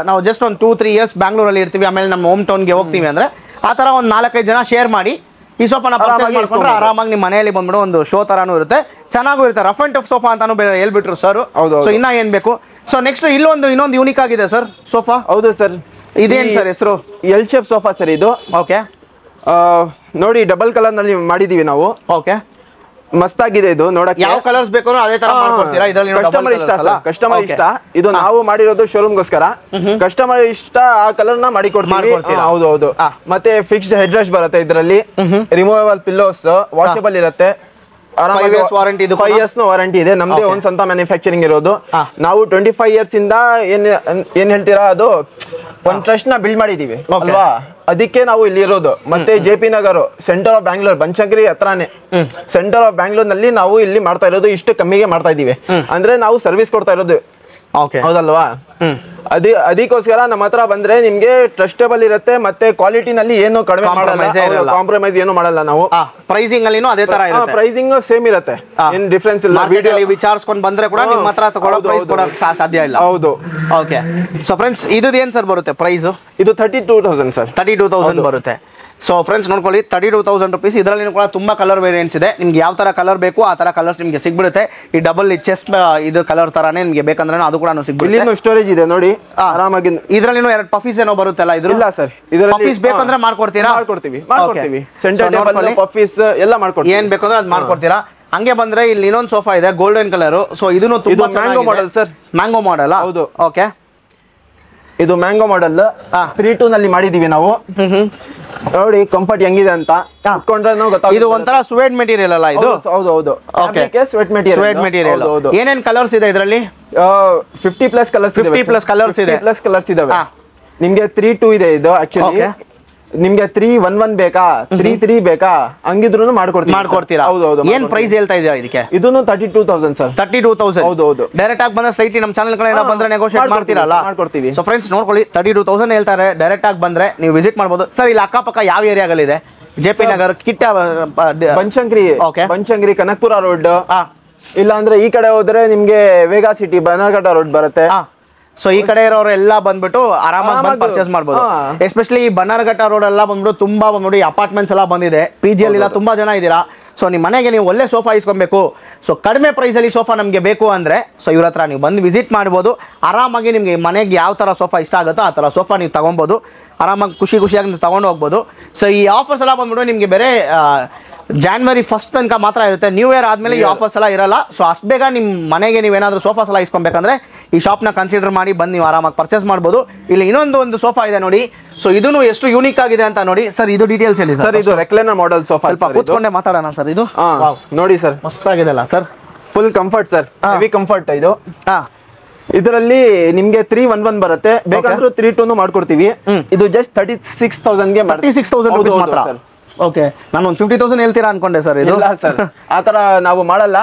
ನಾವು ಜಸ್ಟ್ ಒಂದು 2-3 ಇಯರ್ಸ್ ಬ್ಯಾಂಗ್ಳೂರಲ್ಲಿ ಇರ್ತೀವಿ, ಆಮೇಲೆ ನಮ್ಮ ಹೋಮ್ ಟೌನ್ಗೆ ಹೋಗ್ತೀವಿ ಅಂದರೆ ಆ ಥರ ಒಂದು 4-5 ಜನ ಶೇರ್ ಮಾಡಿ ಈ ಸೋಫಾನ ಪರ್ಚೇಸ್ ಮಾಡ್ಕೊಂಡ್ರೆ ಆರಾಮಾಗಿ ನಿಮ್ಮ ಮನೆಯಲ್ಲಿ ಬಂದ್ಬಿಟ್ಟು ಒಂದು ಶೋ ಥರನೂ ಇರುತ್ತೆ, ಚೆನ್ನಾಗೂ ಇರುತ್ತೆ. ರಫ್ ಅಂಡ್ ಟಫ್ ಸೋಫಾ ಅಂತಾನು ಬೇರೆ ಹೇಳ್ಬಿಟ್ರು ಸರ್. ಸೊ ಇನ್ನ ಏನು ಬೇಕು? ಸೊ ನೆಕ್ಸ್ಟ್ ಇನ್ನೊಂದು ಯೂನಿಕ್ ಆಗಿದೆ ಸರ್ ಸೋಫಾ. ಹೌದು ಸರ್. ಇದೇನು ಸರ್ ಹೆಸರು? ಎಲ್ ಶೇಪ್ ಸೋಫಾ ಸರ್ ಇದು. ಓಕೆ, ನೋಡಿ ಡಬಲ್ ಕಲರ್ ನಲ್ಲಿ ಮಾಡಿದೀವಿ ನಾವು. ಓಕೆ, ಮಸ್ತಾಗಿದೆ ಇದು ನೋಡಕ್ಕೆ. ಯಾವ ಕಲರ್ಸ್ ಬೇಕು ಅದೇ ತರ ಮಾಡ್ಕೊಡ್ತೀರಾ? ಇದರಲ್ಲಿ ಕಸ್ಟಮರ್ ಇಷ್ಟ ಅಲ್ಲ, ಕಸ್ಟಮರ್ ಇಷ್ಟ. ಇದು ನಾವು ಮಾಡಿರೋದು ಶೋರೂಮ್ಗೋಸ್ಕರ. ಕಸ್ಟಮರ್ ಇಷ್ಟ ಆ ಕಲರ್ ನ ಮಾಡಿ ಕೊಡ್ತೀವಿ. ಹೌದು ಹೌದು. ಮತ್ತೆ ಫಿಕ್ಸ್ಡ್ ಹೆಡ್ ರೆಸ್ಟ್ ಬರುತ್ತೆ ಇದರಲ್ಲಿ, ರಿಮೂವಬಲ್ ಪಿಲ್ಲೋಸ್, ವಾಷಬಲ್ ಇರುತ್ತೆ. 5 years ವಾರಂಟಿ. 5 years ವಾರಂಟಿ ಇದೆ. ನಮ್ದೇ ಒಂದ್ ಸ್ವಂತ ಮ್ಯಾನುಫ್ಯಾಕ್ಚರಿಂಗ್ ಇರೋದು. ನಾವು 25 years ಇಂದ ಏನ್ ಹೇಳ್ತೀರಾ ಅದು ಒಂದ್ ಟ್ರಸ್ಟ್ ನ ಬಿಲ್ಡ್ ಮಾಡಿದೀವಿ ಅಲ್ವಾ, ಅದಕ್ಕೆ ನಾವು ಇಲ್ಲಿ ಇರೋದು. ಮತ್ತೆ JP Nagar centre of Bangalore, Banashankari ಹತ್ರನೇ ಸೆಂಟರ್ ಆಫ್ ಬ್ಯಾಂಗ್ಳೂರ್ ನಲ್ಲಿ ನಾವು ಇಲ್ಲಿ ಮಾಡ್ತಾ ಇರೋದು. ಇಷ್ಟು ಕಮ್ಮಿಗೆ ಮಾಡ್ತಾ ಇದೀವಿ ಅಂದ್ರೆ ನಾವು ಸರ್ವಿಸ್ ಕೊಡ್ತಾ ಇರೋದು. ಹೌದಲ್ವಾ? ಅದಕ್ಕೋಸ್ಕರ ನಮ್ಮ ಹತ್ರ ಬಂದ್ರೆ ನಿಮ್ಗೆ ಟ್ರಸ್ಟೇಬಲ್ ಇರುತ್ತೆ, ಮತ್ತೆ ಕ್ವಾಲಿಟಿನಲ್ಲಿ ಏನು ಕಡಿಮೆ ಮಾಡಲ್ಲ, ಕಾಂಪ್ರಮೈಸ್ ಏನು ಮಾಡಲ್ಲ ನಾವು. ಪ್ರೈಸಿಂಗ್ ಅಲ್ಲಿ ಅದೇ ತರ ಇರುತ್ತೆ, ಪ್ರೈಸಿಂಗ್ ಸೇಮ್ ಇರುತ್ತೆ, ಏನ್ ಡಿಫರೆನ್ಸ್ ಇಲ್ಲ. ವಿಡಿಯೋ ವಿಚಾರಿಸ್ಕೊಂಡು ಬಂದ್ರೆ ಕೂಡ ನಿಮ್ಮ ಹತ್ರ ತಗೊಳ್ಳೋ ಪ್ರೈಸ್ ಕೊಡೋಕೆ ಸಾಧ್ಯ ಇಲ್ಲ. ಹೌದು. ಓಕೆ, ಸೊ ಫ್ರೆಂಡ್ಸ್ ಇದು ಏನ್ ಸರ್ ಬರುತ್ತೆ ಪ್ರೈಸ್? ಇದು 32,000 ಸರ್. 32,000 ಬರುತ್ತೆ. ಸೊ ಫ್ರೆಂಡ್ಸ್ ನೋಡ್ಕೊಳ್ಳಿ, 32,000 ರುಪೀಸ್. ಇದರಲ್ಲಿ ಕೂಡ ತುಂಬಾ ಕಲರ್ ವೇರಿಯಂಟ್ಸ್ ಇದೆ. ನಿಮ್ಗೆ ಯಾವ ತರ ಕಲರ್ ಬೇಕು ಆ ತರ ಕಲರ್ಸ್ ನಿಮ್ಗೆ ಸಿಗ್ಬಿಡುತ್ತೆ. ಈ ಡಬಲ್ ಚೆಸ್ಟ್ ಇದು ಕಲರ್ ತರಾನೇ ನಿಮ್ಗೆ ಬೇಕಂದ್ರೆ ಅದು ಕೂಡ ಸಿಗ್ಬಿಡುತ್ತೆ. ಇಲ್ಲಿ ಸ್ಟೋರೇಜ್ ಇದೆ ನೋಡಿ ಆರಾಮಾಗಿ. ಇದರಲ್ಲಿ 2 ಪಫೀಸ್ ಏನೋ ಬರುತ್ತಲ್ಲ, ಇದ್ರ ಇಲ್ಲ ಸರ್, ಪಫೀಸ್ ಬೇಕಂದ್ರೆ ಮಾಡ್ಕೊಡ್ತೀರಾ? ಮಾಡ್ಕೊಡ್ತೀವಿ. ಸೆಂಟರ್ ಟೇಬಲ್ ಪಫೀಸ್ ಎಲ್ಲ ಮಾಡ್ಕೊಡ್ತೀವಿ. ಏನ್ ಬೇಕಂದ್ರೆ ಅದು ಮಾಡ್ಕೊಡ್ತೀರಾ. ಹಂಗೆ ಬಂದ್ರೆ ಇಲ್ಲಿ ಇನ್ನೊಂದು ಸೋಫಾ ಇದೆ ಗೋಲ್ಡನ್ ಕಲರ್. ಸೊ ಇದನ್ನು ತುಂಬಾ mango model sir. Mango model. ಹೌದು. ಓಕೆ, ಇದು ಮ್ಯಾಂಗೋ ಮಾಡೆಲ್ 3-2 ನಲ್ಲಿ ಮಾಡಿದೀವಿ ನಾವು. ನೋಡಿ ಕಂಫರ್ಟ್ ಹೆಂಗಿದೆ ಅಂತ ಗೊತ್ತಾಗುತ್ತೆ. ಇದು ಒಂಥರ ಸ್ವೆಟ್ ಮೆಟೀರಿಯಲ್ ಅಲ್ಲ ಇದು? ಹೌದು ಹೌದು. Sweat material. ಏನೇನ್ ಕಲರ್ಸ್ ಇದೆ ಇದರಲ್ಲಿ? 50+ ಕಲರ್ಸ್. 50+ ಕಲರ್ಸ್ ಇದೆ. ಕಲರ್ಸ್ ಇದಾವೆ. ನಿಮ್ಗೆ 3-2 ಇದೆ ಇದು ಆಕ್ಚುಲಿ. ನಿಮ್ಗೆ 3-1-1 ಬೇಕಾ, 3-3 ಬೇಕಾ, ಹಂಗಿದ್ರು ಮಾಡ್ಕೊಡ್ತೀರಾ? ಹೌದು ಹೌದು. ಏನ್ ಪ್ರೈಸ್ ಹೇಳ್ತಾ ಇದೀರಾ ಇದಕ್ಕೆ? ಇದನ್ನು 32,000 ಸರ್. 32,000. ಹೌದು ಹೌದು. ಡೈರೆಕ್ಟ್ ಆಗಿ ಬಂದ್ರೆ ಸ್ಲೈಟ್ಲಿ ನಮ್ಮ ಚಾನಲ್ ಕಡೆಯಿಂದ ಬಂದ್ರೆ ನೆಗೋಷಿಯೇಟ್ ಮಾಡ್ತೀರಲ್ಲ? ಮಾಡ್ಕೊಡ್ತೀವಿ. ಸೊ ಫ್ರೆಂಡ್ಸ್ ನೋಡ್ಕೊಳ್ಳಿ, 32,000 ಹೇಳ್ತಾರೆ. ಡೈರೆಕ್ಟ್ ಆಗಿ ಬಂದ್ರೆ ನೀವು ವಿಸಿಟ್ ಮಾಡಬಹುದು. ಸರ್ ಇಲ್ಲಿ ಅಕ್ಕಪಕ್ಕ ಯಾವ ಏರಿಯಾಗಳಿದೆ? JP Nagar, Kitta, Banashankari, Banashankari Kanakapura road. ಇಲ್ಲ ಅಂದ್ರೆ ಈ ಕಡೆ ಹೋದ್ರೆ ನಿಮ್ಗೆ ವೇಗಾ ಸಿಟಿ ಬನರ್ಘಟ್ಟ ರೋಡ್ ಬರುತ್ತೆ. ಸೊ ಈ ಕಡೆ ಇರೋರೆಲ್ಲ ಬಂದ್ಬಿಟ್ಟು ಆರಾಮಾಗಿ ಬಂದು ಪರ್ಚೇಸ್ ಮಾಡಬಹುದು. ಎಸ್ಪೆಷಲಿ ಬನ್ನರ್ಘಟ್ಟ ರೋಡ್ ಎಲ್ಲ ಬಂದ್ಬಿಟ್ಟು ತುಂಬಾ ಬಂದ್ಬಿಟ್ಟು ಅಪಾರ್ಟ್ಮೆಂಟ್ಸ್ ಎಲ್ಲ ಬಂದಿದೆ. PG ಅಲ್ಲಿ ತುಂಬಾ ಜನ ಇದ್ದೀರಾ. ಸೊ ನಿಮ್ಮ ಮನೆಗೆ ನೀವು ಒಳ್ಳೆ ಸೋಫಾ ಇಸ್ಕೊಬೇಕು, ಸೊ ಕಡಿಮೆ ಪ್ರೈಸಲ್ಲಿ ಸೋಫಾ ನಮಗೆ ಬೇಕು ಅಂದರೆ ಸೊ ಇವ್ರ ಹತ್ರ ನೀವು ಬಂದು ವಿಸಿಟ್ ಮಾಡ್ಬೋದು. ಆರಾಮಾಗಿ ನಿಮಗೆ ಮನೆಗೆ ಯಾವ ಥರ ಸೋಫಾ ಇಷ್ಟ ಆಗುತ್ತೋ ಆ ಥರ ಸೋಫಾ ನೀವು ತೊಗೊಬೋದು. ಆರಾಮಾಗಿ ಖುಷಿಯಾಗಿ ನೀವು ತೊಗೊಂಡು ಹೋಗ್ಬೋದು. ಸೊ ಈ ಆಫರ್ಸ್ ಎಲ್ಲ ಬಂದ್ಬಿಟ್ಟು ನಿಮಗೆ ಬೇರೆ January 1st ತನಕ ಮಾತ್ರ ಇರುತ್ತೆ. ನ್ಯೂ ಇಯರ್ ಆದಮೇಲೆ ಈ ಆಫರ್ಸ್ ಎಲ್ಲ ಇರಲ್ಲ. ಸೊ ಅಷ್ಟು ಬೇಗ ನಿಮ್ಮ ಮನೆಗೆ ನೀವೇನಾದರೂ ಸೋಫಾಸ್ ಎಲ್ಲ ಇಸ್ಕೊಬೇಕಂದ್ರೆ ಈ ಶಾಪ್ನ ಕನ್ಸಿಡರ್ ಮಾಡಿ ಬಂದು ನೀವು ಆರಾಮಾಗಿ ಪರ್ಚೇಸ್ ಮಾಡ್ಬೋದು. ಇಲ್ಲಿ ಇನ್ನೊಂದು ಸೋಫಾ ಇದೆ ನೋಡಿ. ಸೊ ಇದನ್ನು ಎಷ್ಟು ಯೂನಿಕ್ ಆಗಿದೆ ಅಂತ ನೋಡಿ. ಸರ್ ಇದು ಡೀಟೇಲ್ಸ್ ಹೇಳಿ ಸರ್. ಇದು ರೆಕ್ಲೈನರ್ ಮಾಡೆಲ್ ಸೋಫಾ. ಸ್ವಲ್ಪ ಕೂತ್ಕೊಂಡೆ ಮಾತಾಡೋಣ ಸರ್. ಇದು ನೋಡಿ ಸರ್, ಮಸ್ತಾಗಿದೆಲ್ಲ sir. Full comfort sir, heavy comfort ಇದು. ಇದರಲ್ಲಿ ನಿಮ್ಗೆ 3-1-1 ಬರುತ್ತೆ, ಬೇಕಾದ್ರೂ 3-2 ಮಾಡ್ಕೊಡ್ತೀವಿ. ಇದು ಜಸ್ಟ್ 36,000 ಗೆ 36,000 ರೂಪೀಸ್ ಮಾತ್ರ. ಓಕೆ, ನಾನು ಒಂದು 50,000 ಹೇಳ್ತೀರಾ ಅನ್ಕೊಂಡೆ ಸರ್. ಇದು ಇಲ್ಲ ಸರ್, ಆತರ ನಾವು ಮಾಡಲ್ಲ.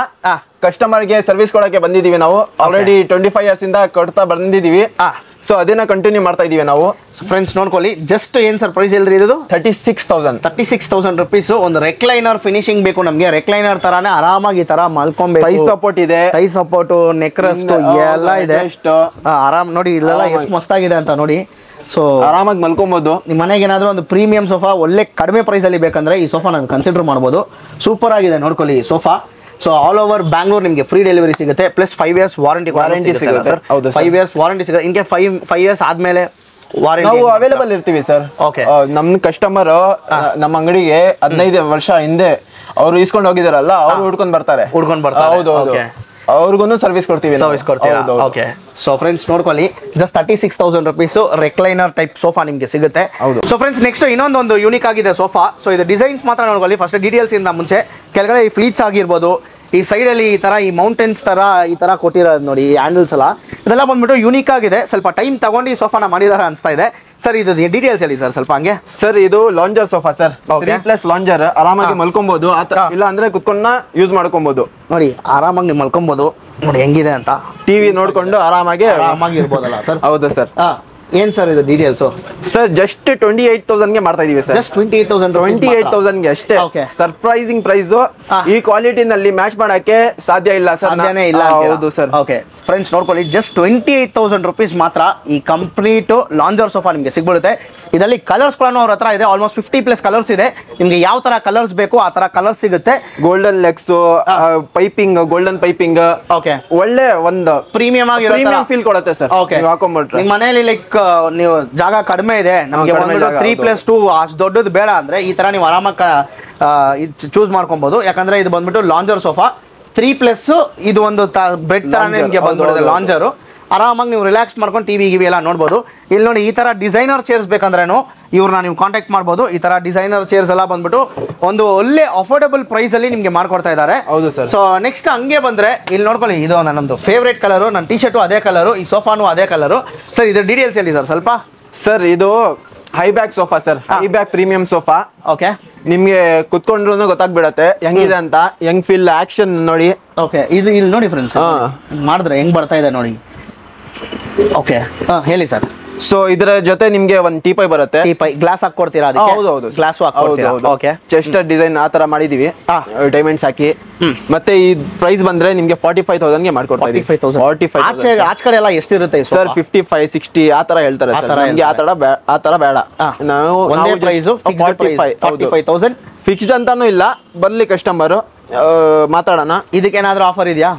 ಕಸ್ಟಮರ್ ಗೆ ಸರ್ವಿಸ್ ಕೊಡಕ್ಕೆ ಬಂದಿದೀವಿ ನಾವು. ಆಲ್ರೆಡಿ 25 years ಇಂದ ಕೊಡ್ತಾ ಬಂದಿದೀವಿ. ಸೊ ಅದನ್ನ ಕಂಟಿನ್ಯೂ ಮಾಡ್ತಾ ಇದೀವಿ ನಾವು. ಫ್ರೆಂಡ್ಸ್ ನೋಡ್ಕೊಳ್ಳಿ, ಜಸ್ಟ್ ಏನ್ ಸರ್ ಪ್ರೈಸ್ ಹೇಳ್ರಿ ಇದು? 36,000 ರೂಪೀಸ್. ಒಂದು ರೆಕ್ಲೈನರ್ ಫಿನಿಶಿಂಗ್ ಬೇಕು ನಮ್ಗೆ. ರೆಕ್ಲೈನರ್ ತರಾನೇ ಆರಾಮಾಗಿ ಈ ತರ ಮಲ್ಕೊಬೇಕು. ಟೈ ಸಪೋರ್ಟ್ ಇದೆ, ಟೈ ಸಪೋರ್ಟ್, ನೆಕ್ ರೆಸ್ಟ್ ಎಲ್ಲ ಇದೆ. ಆರಾಮ್ ನೋಡಿ, ಇಲ್ಲೆಲ್ಲ ಎಷ್ಟು ಮಸ್ತಾಗಿದೆ ಅಂತ ನೋಡಿ. ಸೊ ಆರಾಮಾಗಿ ಮಲ್ಕೊಬಹುದು. ನಿಮ್ಮ ಮನೆಗೆ ಏನಾದರೂ ಒಂದು ಪ್ರೀಮಿಯಂ ಸೋಫಾ ಒಳ್ಳೆ ಕಡಿಮೆ ಪ್ರೈಸಲ್ಲಿ ಬೇಕಂದ್ರೆ ಈ ಸೋಫಾ ನಾನು ಕನ್ಸಿಡರ್ ಮಾಡ್ಬೋದು. ಸೂಪರ್ ಆಗಿದೆ ನೋಡ್ಕೊಳ್ಳಿ ಈ sofa. So all over Bangalore ನಿಮಗೆ ಫ್ರೀ ಡೆಲಿವರಿ ಸಿಗುತ್ತೆ. ಪ್ಲಸ್ 5 years ವಾರಂಟಿ ಸಿಗುತ್ತೆ ಸರ್. 5 years ವಾರಂಟಿ ಸಿಗುತ್ತೆ. ಇನ್ಕೆ 5 years ಆದ್ಮೇಲೆ ವಾರಂಟಿ ನಾವು ಅವೈಲೇಬಲ್ ಇರ್ತೀವಿ ಸರ್. ಓಕೆ, ನಮ್ಮ ಕಸ್ಟಮರ್ ನಮ್ಮ ಅಂಗಡಿಗೆ 15 ವರ್ಷ ಹಿಂದೆ ಅವರು ಇಸ್ಕೊಂಡು ಹೋಗಿದಾರಲ್ಲ, ಅವ್ರು ಹುಡ್ಕೊಂಡು ಬರ್ತಾರೆ. ಹೌದು ಹೌದು, ಅವ್ರಿಗೂ ಸರ್ವಿಸ್ ಕೊಡ್ತೀವಿ. ಓಕೆ, ಸೊ ಫ್ರೆಂಡ್ಸ್ ನೋಡ್ಕೊಳ್ಳಿ, just 36,000 rupees recliner type sofa ನಿಮಗೆ ಸಿಗುತ್ತೆ. ಸೊ ಫ್ರೆಂಡ್ಸ್ ನೆಕ್ಸ್ಟ್ ಇನ್ನೊಂದು ಯೂನಿಕ್ ಆಗಿದೆ ಸೋಫಾ. ಸೊ ಇದು ಡಿಸೈನ್ಸ್ ಮಾತ್ರ ನೋಡ್ಕೊಳ್ಳಿ. ಫಸ್ಟ್ ಡೀಟೇಲ್ಸ್ ಇಂದ ಮುಂಚೆ ಕೆಳಗಡೆ ಈ ಫ್ಲೀಟ್ಸ್ ಆಗಿರ್ಬೋದು, ಈ ಸೈಡಲ್ಲಿ ಈ ಥರ ಈ ಮೌಂಟೇನ್ಸ್ ಥರ ಈ ಥರ ಕೊಟ್ಟಿರೋದು ನೋಡಿ, ಈ ಹ್ಯಾಂಡಲ್ಸ್ ಎಲ್ಲ ಇದೆಲ್ಲ ಬಂದ್ಬಿಟ್ಟು ಯೂನಿಕ್ ಆಗಿದೆ. ಸ್ವಲ್ಪ ಟೈಮ್ ತಗೊಂಡು ಈ ಸೋಫಾನ ಮಾಡಿದಾರ ಅನಿಸ್ತಾ ಇದೆ ಸರ್. ಇದು ಡೀಟೇಲ್ಸ್ ಹೇಳಿ ಸರ್ ಸ್ವಲ್ಪ. ಹಂಗೆ ಸರ್, ಇದು ಲಾಂಜರ್ ಸೋಫಾ ಸರ್. 3+ ಲಾಂಜರ್, ಆರಾಮಾಗಿ ಮಲ್ಕೊಬಹುದು. ಇಲ್ಲ ಅಂದ್ರೆ ಕುತ್ಕೊಂಡ ಯೂಸ್ ಮಾಡ್ಕೊಬಹುದು. ನೋಡಿ ಆರಾಮಾಗಿ ನೀವು ಮಲ್ಕೊಬಹುದು. ನೋಡಿ ಹೆಂಗಿದೆ ಅಂತ. ಟಿವಿ ನೋಡ್ಕೊಂಡು ಆರಾಮಾಗಿ ಇರ್ಬೋದಲ್ಲ ಸರ್? ಹೌದು ಸರ್. ಏನ್ ಸರ್ ಇದು ಡೀಟೇಲ್ಸ್? ಸರ್ ಜಸ್ಟ್ 28,000 ಗೆ ಮಾಡ್ತಾ ಇದೀವಿ ಸರ್. ಜಸ್ಟ್ 28,000 ಗೆ ಅಷ್ಟೇ. Surprising price. ಈ ಕ್ವಾಲಿಟಿನಲ್ಲಿ ಮ್ಯಾಚ್ ಮಾಡಕ್ಕೆ ಸಾಧ್ಯ ಇಲ್ಲ ಸರ್. ಸಾಧ್ಯನೇ ಇಲ್ಲ. ಹೌದು ಸರ್. ಓಕೆ ಫ್ರೆಂಡ್ಸ್ ನೋಡ್ಕೊಳ್ಳಿ, ಜಸ್ಟ್ 28,000 rupees ಮಾತ್ರ ಈ ಕಂಪ್ಲೀಟ್ ಲಾಂಜರ್ ಸೋಫಾ ನಿಮಗೆ ಸಿಗ್ಬಿಡುತ್ತೆ. ಇದರಲ್ಲಿ ಕಲರ್ಸ್ ಕೂಡ ಅವ್ರ ಹತ್ರ ಇದೆ, ಆಲ್ಮೋಸ್ಟ್ 50+ ಕಲರ್ಸ್ ಇದೆ. ನಿಮ್ಗೆ ಯಾವ ತರ ಕಲರ್ಸ್ ಬೇಕು ಆ ತರ ಕಲರ್ಸ್ ಸಿಗುತ್ತೆ. Golden legs, piping, golden piping. Okay, ಒಳ್ಳೆ ಒಂದು ಪ್ರೀಮಿಯಂ ಫೀಲ್ ಕೊಡುತ್ತೆ ಸರ್. ಓಕೆ, ಹಾಕೊಂಡ್ಬಿಟ್ರೆ ನಿಮ್ಮ ಮನೆಯಲ್ಲಿ ಲೈಕ್ ನೀವು ಜಾಗ ಕಡಿಮೆ ಇದೆ, ನಮಗೆ 3+2 ಅಷ್ಟು ದೊಡ್ಡದು ಬೇಡ ಅಂದ್ರೆ ಈ ತರ ನೀವು ಆರಾಮಾಗಿ ಚೂಸ್ ಮಾಡ್ಕೊಬಹುದು. ಯಾಕಂದ್ರೆ ಇದು ಬಂದ್ಬಿಟ್ಟು ಲಾಂಜರ್ ಸೋಫಾ 3+, ಇದು ಒಂದು ಬೆಡ್ ತರಾನೇ ನಿಮಗೆ ಬಂದ್ಬಿಡುತ್ತೆ ಲಾಂಜರು. ಆರಾಮಾಗಿ ನೀವು ರಿಲ್ಯಾಕ್ಸ್ ಮಾಡ್ಕೊಂಡು ಟಿವಿ ಗಿವಿ ಎಲ್ಲ ನೋಡ್ಬೋದು. ಇಲ್ಲಿ ನೋಡಿ, ಈ ತರ ಡಿಸೈನರ್ ಚೇರ್ಸ್ ಬೇಕಂದ್ರೇನು ಇವ್ರನ್ನ ನೀವು ಕಾಂಟ್ಯಾಕ್ಟ್ ಮಾಡ್ಬೋದು. ಈ ತರ ಡಿಸೈನರ್ ಚೇರ್ಸ್ ಎಲ್ಲ ಬಂದ್ಬಿಟ್ಟು ಒಂದು ಒಳ್ಳೆ ಅಫೋರ್ಡಬಲ್ ಪ್ರೈಸ್ ಅಲ್ಲಿ ನಿಮ್ಗೆ ಮಾಡ್ಕೊಡ್ತಾ ಇದ್ದಾರೆ. ಹೌದು ಸರ್. ಸೊ ನೆಕ್ಸ್ಟ್ ಹಂಗೆ ಬಂದ್ರೆ ಇಲ್ಲಿ ನೋಡ್ಕೊಳ್ಳಿ, ಇದು ನನ್ನೊಂದು ಫೇವ್ರೇಟ್ ಕಲರು, ನನ್ನ ಟಿ ಶರ್ಟು ಅದೇ ಕಲರು, ಈ ಸೋಫಾನು ಅದೇ ಕಲರು. ಸರ್ ಇದು ಡೀಟೇಲ್ಸ್ ಹೇಳಿ ಸರ್ ಸ್ವಲ್ಪ. ಸರ್ ಇದು high back sofa sir, high back premium sofa. Okay, ನಿಮ್ಗೆ ಕುತ್ಕೊಂಡ್ರು ಗೊತ್ತಾಗ್ಬಿಡತ್ತೆ ಹೆಂಗಿದೆ ಅಂತ, ಹೆಂಗ್ ಫೀಲ್ ಆಕ್ಷನ್ ನೋಡಿ. ಓಕೆ, ಇದು ಇಲ್ಲಿ ನೋಡಿ ಫ್ರೆಂಡ್ಸ್, ಮಾಡಿದ್ರೆ ಹೆಂಗ್ ಬರ್ತಾ ಇದೆ ನೋಡಿ. ಓಕೆ, ಹೇಳಿ ಸರ್. ಸೊ ಇದರ ಜೊತೆ ನಿಮ್ಗೆ ಒಂದು ಟೀಪೈ ಬರುತ್ತೆ. Teapoy glass ಹಾಕೊಡ್ತೀರಾ? ಹೌದು, ಗ್ಲಾಸ್ ಹಾಕೊಡ್ತೀರಾ? ಓಕೆ, ಚೆಸ್ಟ್ ಡಿಸೈನ್ ಆ ತರ ಮಾಡಿದೀವಿ, ಡೈಮಂಡ್ಸ್ ಹಾಕಿ. ಮತ್ತೆ ಈ ಪ್ರೈಸ್ ಬಂದ್ರೆ ನಿಮ್ಗೆ 45,000 ಗೆ ಮಾಡ್ಕೊಡ್ತಾ ಇದೀವಿ. 45,000. ಆಚೆ ಕಡೆ ಎಲ್ಲ ಎಷ್ಟಿರುತ್ತೆ ಸರ್? 55, 60 ಆ ತರ ಹೇಳ್ತಾರೆ ಸರ್. ನಮ್ಗೆ ಆ ತರ ಬೇಡ. ನಾವು ಒಂದೇ ಪ್ರೈಸ್ 45,000 ಫಿಕ್ಸ್ಡ್ ಅಂತಾನು ಇಲ್ಲ. ಬರ್ಲಿ ಕಸ್ಟಮರ್, ಮಾತಾಡೋಣ. ಇದಕ್ಕೇನಾದ್ರೂ ಆಫರ್ ಇದೆಯಾ?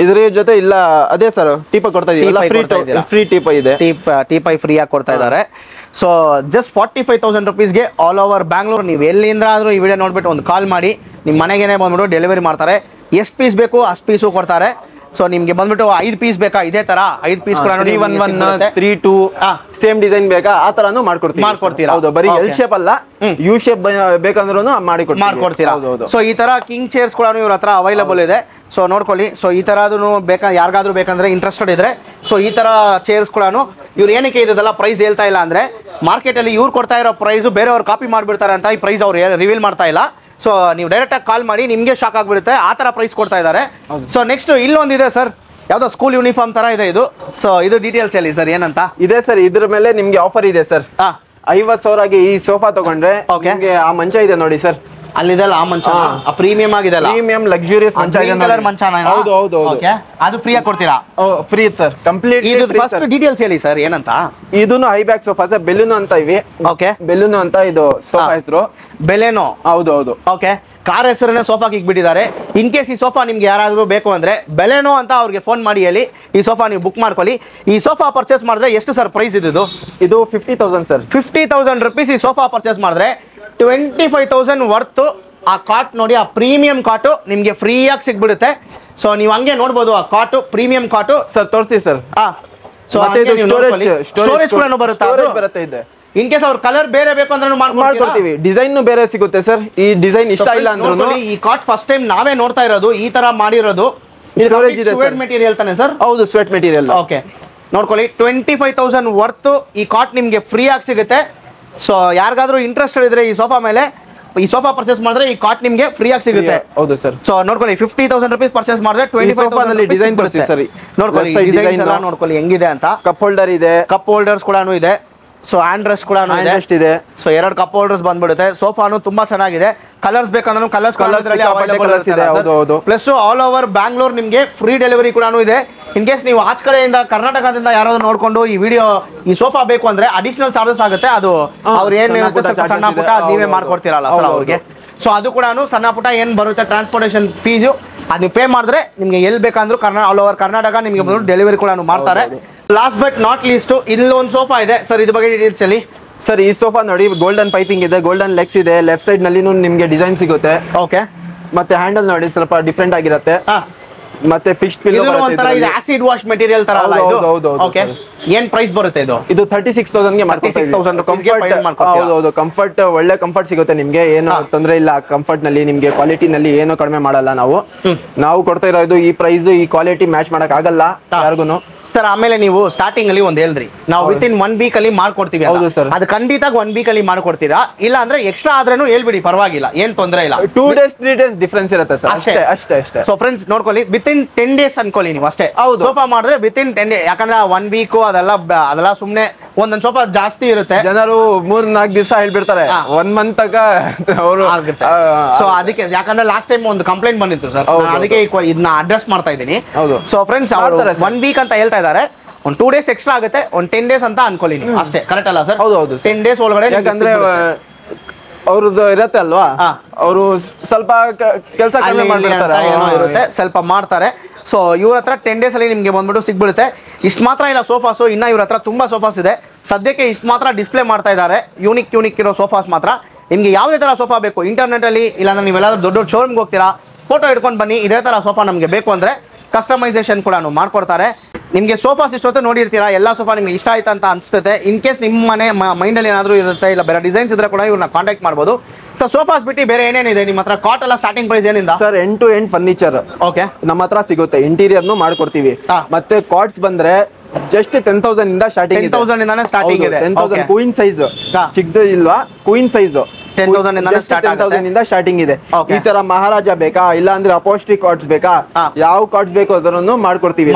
ಇದ್ರ ಜೊತೆ ಇಲ್ಲ, ಅದೇ ಸರ್ ಟೀಪೈ ಕೊಡ್ತಾ ಇದೀವಿ. ಫ್ರೀ ಟೀಪೈ ಇದೆ, ಟೀಪೈ ಫ್ರೀ ಆಗಿ ಕೊಡ್ತಾ ಇದ್ದಾರೆ. ಸೊ ಜಸ್ಟ್ 45,000 rupeesಗೆ ಆಲ್ ಓವರ್ ಬ್ಯಾಂಗ್ಳೂರ್ ನೀವು ಎಲ್ಲಿಂದ ಆದ್ರೂ ಈ ವಿಡಿಯೋ ನೋಡ್ಬಿಟ್ಟು ಒಂದು ಕಾಲ್ ಮಾಡಿ, ನಿಮ್ಮ ಮನೆಗೇನೆ ಬಂದ್ಬಿಟ್ಟು ಡೆಲಿವರಿ ಮಾಡ್ತಾರೆ. ಎಷ್ಟು ಪೀಸ್ ಬೇಕು ಅಷ್ಟು ಪೀಸು ಕೊಡ್ತಾರೆ. ಸೊ ನಿಮ್ಗೆ ಬಂದ್ಬಿಟ್ಟು 5 ಪೀಸ್ ಬೇಕಾ ಇದೇ ತರ 5 ಪೀಸ್ ಕೂಡ 311, 32 ಸೇಮ್ ಡಿಸೈನ್ ಬೇಕಾ ಆ ತರಾನು ಮಾಡ್ಕೊಡ್ತೀರಾ. ಹೌದು, ಬರೀ ಎಲ್ ಶೇಪ್ ಅಲ್ಲ, ಯು ಶೇಪ್ ಬೇಕಂದ್ರೂ ಮಾಡ್ಕೊಡ್ತೀರಾ. ಸೊ ಈ ತರ ಕಿಂಗ್ ಚೇರ್ಸ್ ಕೂಡ ಇವ್ರ ಹತ್ರ ಅವೈಲಬಲ್ ಇದೆ. ಸೊ ನೋಡ್ಕೊಳ್ಳಿ. ಸೊ ಈ ತರದು ಯಾರಿಗಾದ್ರೂ ಬೇಕಂದ್ರೆ ಇಂಟ್ರೆಸ್ಟೆಡ್ ಇದ್ರೆ, ಸೊ ಈ ತರ ಚೇರ್ಸ್ ಕೂಡ ಇವ್ರು ಏನಕ್ಕೆ ಇದೆಲ್ಲ ಪ್ರೈಸ್ ಹೇಳ್ತಾ ಇಲ್ಲ ಅಂದ್ರೆ, ಮಾರ್ಕೆಟ್ ಅಲ್ಲಿ ಇವ್ರು ಕೊಡ್ತಾ ಇರೋ ಪ್ರೈಸ್ ಬೇರೆಯವ್ರು ಕಾಪಿ ಮಾಡ್ಬಿಡ್ತಾರೆ ಅಂತ ಈ ಪ್ರೈಸ್ ಅವ್ರು ರಿವೀಲ್ ಮಾಡ್ತಾ ಇಲ್ಲ. ಸೊ ನೀವು ಡೈರೆಕ್ಟ್ ಆಗಿ ಕಾಲ್ ಮಾಡಿ, ನಿಮ್ಗೆ ಶಾಕ್ ಆಗ್ಬಿಡುತ್ತೆ, ಆ ತರ ಪ್ರೈಸ್ ಕೊಡ್ತಾ ಇದ್ದಾರೆ. ಸೊ ನೆಕ್ಸ್ಟ್ ಇಲ್ಲೊಂದಿದೆ ಸರ್, ಯಾವ್ದೋ ಸ್ಕೂಲ್ ಯೂನಿಫಾರ್ಮ್ ತರ ಇದೆ ಇದು. ಸೊ ಇದು ಡೀಟೇಲ್ಸ್ ಹೇಳಿ ಸರ್, ಏನಂತ ಇದೆ ಸರ್. ಇದ್ರ ಮೇಲೆ ನಿಮ್ಗೆ ಆಫರ್ ಇದೆ ಸರ್. 50,000ಗೆ ಈ ಸೋಫಾ ತಗೊಂಡ್ರೆ ಆ ಮಂಚ ಇದೆ ನೋಡಿ ಸರ್, ಅಲ್ಲಿದೆಲ್ಲ ಆ ಮಂಚ ಪ್ರೀಮಿಯಂ ಆಗಿದೆಲ್ಲ, ಪ್ರೀಮಿಯಂ ಲಕ್ಸುರಿಯಸ್ ಮಂಚ ಇದೆ. ಕಲರ್ ಮಂಚ. ಹೌದು. ಅದು ಫ್ರೀ ಆಗಿ ಕೊಡ್ತೀರಾ? Free sir, complete. ಇದು ಫಸ್ಟ್ ಡೀಟೇಲ್ಸ್ ಹೇಳಿ ಸರ್, ಏನಂತ. ಇದೂನು high back sofa sir, balloon ಅಂತ ಇವೆ. ಓಕೆ, ಬೆಲೂನು ಅಂತ ಇದು ಸೋಫಾ ಹೆಸರು. ಬೆಲೆನೋ? ಹೌದು. ಓಕೆ, ಕಾರ್ ಹೆಸರನ್ನೇ ಸೋಫಾಗೆ ಇಕ್ಬಿಟ್ಟಿದ್ದಾರೆ. ಇನ್ ಕೇಸ್ ಈ ಸೋಫಾ ನಿಮ್ಗೆ ಯಾರಾದ್ರೂ ಬೇಕು ಅಂದ್ರೆ ಬೆಲೆನೋ ಅಂತ ಅವ್ರಿಗೆ ಫೋನ್ ಮಾಡಿ ಹೇಳಿ, ಈ ಸೋಫಾ ನೀವು ಬುಕ್ ಮಾಡ್ಕೊಳ್ಳಿ. ಈ ಸೋಫಾ ಪರ್ಚೇಸ್ ಮಾಡಿದ್ರೆ ಎಷ್ಟು ಸರ್ ಪ್ರೈಸ್ ಇದು? 50,000 ಸರ್. 50,000 rupees ಈ ಸೋಫಾ ಪರ್ಚೇಸ್ ಮಾಡಿದ್ರೆ 25,000 ವರ್ತ್ ಆ ಕಾಟ್ ನೋಡಿ, ಆ ಪ್ರೀಮಿಯಂ ಕಾಟು ನಿಮ್ಗೆ ಫ್ರೀ ಆಗಿ ಸಿಗ್ಬಿಡುತ್ತೆ. ಸೊ ನೀವು ಹಂಗೆ ನೋಡ್ಬೋದು ಆ ಕಾಟು, ಪ್ರೀಮಿಯಂ ಕಾಟು ಸರ್. ತೋರಿಸಿ ಸರ್. ಸೊ ಸ್ಟೋರೇಜ್ ಕೂಡ ಬರುತ್ತೆ ಇದೆ. ಇನ್ ಕೇಸ್ ಅವ್ರ ಕಲರ್ ಬೇರೆ ಬೇಕು ಅಂದ್ರೆ ಮಾಡ್ಕೊಡ್ತೀವಿ. ಡಿಸೈನ್ ಬೇರೆ ಸಿಗುತ್ತೆ ಸರ್. ಈ ಡಿಸೈನ್ ಇಷ್ಟ ಇಲ್ಲ ಅಂದ್ರೂ ಈ ಕಾಟ್ ಫಸ್ಟ್ ಟೈಮ್ ನಾವೇ ನೋಡ್ತಾ ಇರೋದು, ಈ ತರ ಮಾಡಿರೋದು. ಸ್ವೆಟ್ ಮೆಟೀರಿಯಲ್ ತಾನೆ ಸರ್? ಹೌದು, ಸ್ವೆಟ್ ಮೆಟೀರಿಯಲ್. ಓಕೆ, ನೋಡ್ಕೊಳ್ಳಿ, 25,000 ವರ್ತ್ ಈ ಕಾಟ್ ನಿಮ್ಗೆ ಫ್ರೀ ಆಗಿ ಸಿಗುತ್ತೆ. ಸೊ ಯಾರಿಗಾದ್ರೂ ಇಂಟ್ರೆಸ್ಟೆಡ್ ಇದ್ರೆ ಈ ಸೋಫಾ ಮೇಲೆ, ಈ ಸೋಫಾ ಪರ್ಚೇಸ್ ಮಾಡಿದ್ರೆ ಈ ಕಾಟ್ ನಿಮ್ಗೆ ಫ್ರೀ ಆಗಿ ಸಿಗುತ್ತೆ. ಹೌದು ಸರ್. ಸೊ ನೋಡ್ಕೊಳ್ಳಿ, 50,000 rupees ಪರ್ಚೇಸ್ ಮಾಡಿದ್ರೆ 25,000 ಡಿಸೈನ್ ಬರುತ್ತೆ ಸರ್. ನೋಡ್ಕೊಳ್ಳಿ ಡಿಸೈನ್ ಎಲ್ಲ ನೋಡ್ಕೊಳ್ಳಿ ಹೆಂಗಿದೆ ಅಂತ. ಕಪ್ ಹೋಲ್ಡರ್ ಇದೆ, ಕಪ್ ಹೋಲ್ಡರ್ಸ್ ಕೂಡ ಇದೆ. ಸೊ ಹ್ಯಾಂಡ್ ರೆಸ್ಟ್ ಕೂಡ ಇದೆ. ಸೊ 2 ಕಪ್ ಹೋಲ್ಡರ್ಸ್ ಬಂದ್ಬಿಡುತ್ತೆ. ಸೋಫಾನು ತುಂಬಾ ಚೆನ್ನಾಗಿದೆ. ಕಲರ್ಸ್ ಬೇಕಂದ್ರೆ colours plus all over Bangalore ನಿಮ್ಗೆ ಫ್ರೀ ಡೆಲಿವರಿ ಕೂಡ ಇದೆ. ಇನ್ ಕೇಸ್ ನೀವು ಆಚ ಕಡೆಯಿಂದ ಕರ್ನಾಟಕದಿಂದ ಯಾರಾದ್ರೂ ನೋಡ್ಕೊಂಡು ಈ ವಿಡಿಯೋ ಈ ಸೋಫಾ ಬೇಕು ಅಂದ್ರೆ ಅಡಿಷನಲ್ ಚಾರ್ಜಸ್ ಆಗುತ್ತೆ. ಅದು ಅವ್ರು ಏನಿರುತ್ತೆ ಸಣ್ಣ ಪುಟ್ಟ ನೀವೇ ಮಾಡ್ಕೊಡ್ತೀರಲ್ಲ ಸರ್ ಅವ್ರಿಗೆ. ಸೊ ಅದು ಕೂಡ ಸಣ್ಣ ಪುಟ್ಟ ಏನ್ ಬರುತ್ತೆ ಟ್ರಾನ್ಸ್ಪೋರ್ಟೇಷನ್ ಫೀಸು, ಅದು ನೀವು ಪೇ ಮಾಡಿದ್ರೆ ನಿಮ್ಗೆ ಎಲ್ಲಿ ಬೇಕಂದ್ರೂ ಆಲ್ ಓವರ್ ಕರ್ನಾಟಕ ನಿಮ್ಗೆ ಬಂದು ಡೆಲಿವರಿ ಕೂಡ ಮಾಡ್ತಾರೆ. ಲಾಸ್ಟ್ ಬಟ್ ನಾಟ್ ಲೀಸ್ಟ್ ಇಲ್ಲೊಂದು ಸೋಫಾ ಇದೆ ಸರ್, ಇದ್ರ ಬಗ್ಗೆ ಡೀಟೇಲ್ಸ್ ಹೇಳಿ ಸರ್. ಈ ಸೋಫಾ ನೋಡಿ, ಗೋಲ್ಡನ್ ಪೈಪಿಂಗ್ ಇದೆ, ಗೋಲ್ಡನ್ ಲೆಗ್ಸ್ ಇದೆ, ಲೆಫ್ಟ್ ಸೈಡ್ ನಲ್ಲಿ ನಿಮ್ಗೆ ಡಿಸೈನ್ ಸಿಗುತ್ತೆ. ಓಕೆ, ಮತ್ತೆ ಹ್ಯಾಂಡಲ್ ನೋಡಿ ಸ್ವಲ್ಪ ಡಿಫ್ರೆಂಟ್ ಆಗಿರುತ್ತೆ. ಮತ್ತೆ ಫಿಕ್ಸ್ಡ್ ಪಿಲ್ಲೋ ಬರುತ್ತೆ. ಇದು ಆಸಿಡ್ ವಾಶ್ ಮೆಟೀರಿಯಲ್ ತರ ಅಲ್ಲ ಇದು? ಓಕೆ, ಏನ್ ಪ್ರೈಸ್ ಬರುತ್ತೆ ಇದು? ಇದು 36,000 ಗೆ ಹೌದು. ಕಂಫರ್ಟ್, ಒಳ್ಳೆ ಕಂಫರ್ಟ್ ಸಿಗುತ್ತೆ ನಿಮ್ಗೆ, ಏನು ತೊಂದರೆ ಇಲ್ಲ. ಕಂಫರ್ಟ್ ನಲ್ಲಿ ನಿಮ್ಗೆ ಕ್ವಾಲಿಟಿ ನಲ್ಲಿ ಏನು ಕಡಿಮೆ ಮಾಡಲ್ಲ. ನಾವು ಕೊಡ್ತಾ ಇರೋದು ಈ ಪ್ರೈಸ್, ಈ ಕ್ವಾಲಿಟಿ ಮ್ಯಾಚ್ ಮಾಡಕ್ ಆಗಲ್ಲ ಯಾರಿಗೂ. ಸರ್ ಆಮೇಲೆ ನೀವು ಸ್ಟಾರ್ಟಿಂಗ್ ಅಲ್ಲಿ ಒಂದ್ ಹೇಳಿದ್ರಿ ನಾವು ವಿತ್ ಇನ್ 1 ವೀಕ್ ಅಲ್ಲಿ ಮಾಡ್ಕೊಡ್ತೀವಿ. ಹೌದು sir. ಅದು ಖಂಡಿತ 1 ವೀಕ್ ಅಲ್ಲಿ ಮಾಡ್ಕೊಡ್ತೀರಾ, ಇಲ್ಲ ಅಂದ್ರೆ ಎಕ್ಸ್ಟ್ರಾ ಆದ್ರೂ ಹೇಳ್ಬಿಡಿ, ಪರವಾಗಿಲ್ಲ, ಏನ್ ತೊಂದರೆ ಇಲ್ಲ. 2 days 3 days ಡಿಫರೆನ್ಸ್ ಇರುತ್ತೆ ಸರ್, ಅಷ್ಟೇ. ಸೊ ಫ್ರೆಂಡ್ಸ್ ನೋಡ್ಕೊಳ್ಳಿ, ವಿತ್ ಇನ್ 10 days ಅನ್ಕೊಳ್ಳಿ ನೀವು ಅಷ್ಟೇ. ಸೋಫಾ ಮಾಡಿದ್ರೆ ವಿತ್ ಇನ್ 10 days, ಯಾಕಂದ್ರೆ 1 ವೀಕ್ ಅದೆಲ್ಲ ಸುಮ್ನೆ ಒಂದೊಂದ್ ಸೋಫಾ ಜಾಸ್ತಿ ಇರುತ್ತೆ. ಜನರು 3-4 ದಿವಸ ಹೇಳ್ಬಿಡ್ತಾರೆ, 1 ಮಂತ್ ತನಕ ಅವರು. ಸೊ ಅದಕ್ಕೆ ಯಾಕಂದ್ರೆ ಲಾಸ್ಟ್ ಟೈಮ್ ಒಂದು ಕಂಪ್ಲೇಂಟ್ ಬಂದಿತ್ತು ಸರ್, ಅದಕ್ಕೆ ಇದನ್ನ ಅಡ್ರೆಸ್ ಮಾಡ್ತಾ ಇದ್ದೀನಿ. ಸೊ ಫ್ರೆಂಡ್ಸ್ ಅವರು 1 ವೀಕ್ ಅಂತ ಹೇಳ್ತಾ ಇದ್ದಾರೆ, ಒಂದು 2 days ಎಕ್ಸ್ಟ್ರಾ ಆಗುತ್ತೆ, ಒಂದು 10 days ಅಂತ ಅನ್ಕೊಳ್ಳಿ ನೀವು ಅಷ್ಟೇ. ಕರೆಕ್ಟ್ ಅಲ್ಲ ಸರ್? ಹೌದು 10 days ಒಳಗಡೆ. ಯಾಕಂದ್ರೆ ಅವ್ರದ್ದು ಇರತ್ತೆ ಅಲ್ವಾ, ಅವರು ಸ್ವಲ್ಪ ಕೆಲಸ ಕಡಿಮೆ ಮಾಡ್ಬಿಡ್ತಾರೆ, ಇರುತ್ತೆ ಸ್ವಲ್ಪ ಮಾಡ್ತಾರೆ. ಸೊ ಇವ್ರ ಹತ್ರ 10 days ಅಲ್ಲಿ ನಿಮ್ಗೆ ಬಂದ್ಬಿಟ್ಟು ಸಿಗ್ಬಿಡುತ್ತೆ. ಇಷ್ಟು ಮಾತ್ರ ಇಲ್ಲ ಸೋಫಾಸು, ಇನ್ನ ಇವ್ರ ಹತ್ರ ತುಂಬಾ ಸೋಫಾಸ್ ಇದೆ. ಸದ್ಯಕ್ಕೆ ಇಷ್ಟು ಮಾತ್ರ ಡಿಸ್ಪ್ಲೇ ಮಾಡ್ತಾ ಇದ್ದಾರೆ, ಯೂನಿಕ್ ಇರೋ ಸೋಫಾಸ್ ಮಾತ್ರ. ನಿಮ್ಗೆ ಯಾವುದೇ ತರ ಸೋಫಾ ಬೇಕು ಇಂಟರ್ನೆಟ್ ಅಲ್ಲಿ, ಇಲ್ಲಾಂದ್ರೆ ನೀವೆಲ್ಲಾದ್ರೂ ದೊಡ್ಡ ಶೋರೂಮ್ಗೆ ಹೋಗ್ತೀರಾ, ಫೋಟೋ ಇಟ್ಕೊಂಡು ಬನ್ನಿ, ಇದೇ ತರ ಸೋಫಾ ನಮಗೆ ಬೇಕು ಅಂದ್ರೆ ಕಸ್ಟಮೈಸೇಷನ್ ಕೂಡ ಮಾಡ್ಕೊಡ್ತಾರೆ. ನಿಮಗೆ ಸೋಫಾಸ್ ಇಷ್ಟೊತ್ತು ನೋಡಿರ್ತೀರಾ, ಎಲ್ಲ ಸೋಫಾ ನಿಮ್ಗೆ ಇಷ್ಟ ಆಯ್ತು ಅಂತ ಅನ್ಸುತ್ತೆ. ಇನ್ ಕೇಸ್ ನಿಮ್ಮ ಮನೆ ಮೈಂಡಲ್ಲಿ ಏನಾದರೂ ಇರುತ್ತೆ, ಇಲ್ಲ ಬೇರೆ ಡಿಸೈನ್ಸ್ ಇದ್ರೆ ಕೂಡ ಇವ್ರನ್ನ ಕಾಂಟ್ಯಾಕ್ಟ್ ಮಾಡ್ಬೋದು. ಸೊ ಸೋಫಾಸ್ ಬಿಟ್ಟು ಬೇರೆ ಏನೇನಿದೆ ನಿಮ್ಮ ಹತ್ರ? ಕಾಟ್ ಎಲ್ಲ ಸ್ಟಾರ್ಟಿಂಗ್ ಪ್ರೈಸ್ ಏನಿಂದ sir? End to end furniture okay ನಮ್ಮ ಹತ್ರ ಸಿಗುತ್ತೆ, ಇಂಟೀರಿಯರ್ನು ಮಾಡ್ಕೊಡ್ತೀವಿ. ಮತ್ತೆ ಕಾಟ್ಸ್ ಬಂದ್ರೆ ಜಸ್ಟ್ 10,000 ಇಂದ ಸ್ಟಾರ್ಟಿಂಗ್. 10,000 ಇಂದಾನೆ ಸ್ಟಾರ್ಟಿಂಗ್ ಇದೆ. 10,000 ಕ್ವೀನ್ ಸೈಜ್, ಚಿಕ್ಕದು ಇಲ್ವಾ, ಕ್ವೀನ್ ಸೈಜ್ 10,000 ಇಂದ ಸ್ಟಾರ್ಟಿಂಗ್ ಇದೆ. ಈ ತರ ಮಹಾರಾಜ ಬೇಕಾ, ಇಲ್ಲ ಅಂದ್ರೆ ಅಪೋಸ್ಟ್ರಿ ಕಾರ್ಡ್ಸ್ ಬೇಕಾ, ಯಾವ ಕಾರ್ಡ್ಸ್ ಬೇಕು ಅದನ್ನು ಮಾಡ್ಕೊಡ್ತೀವಿ.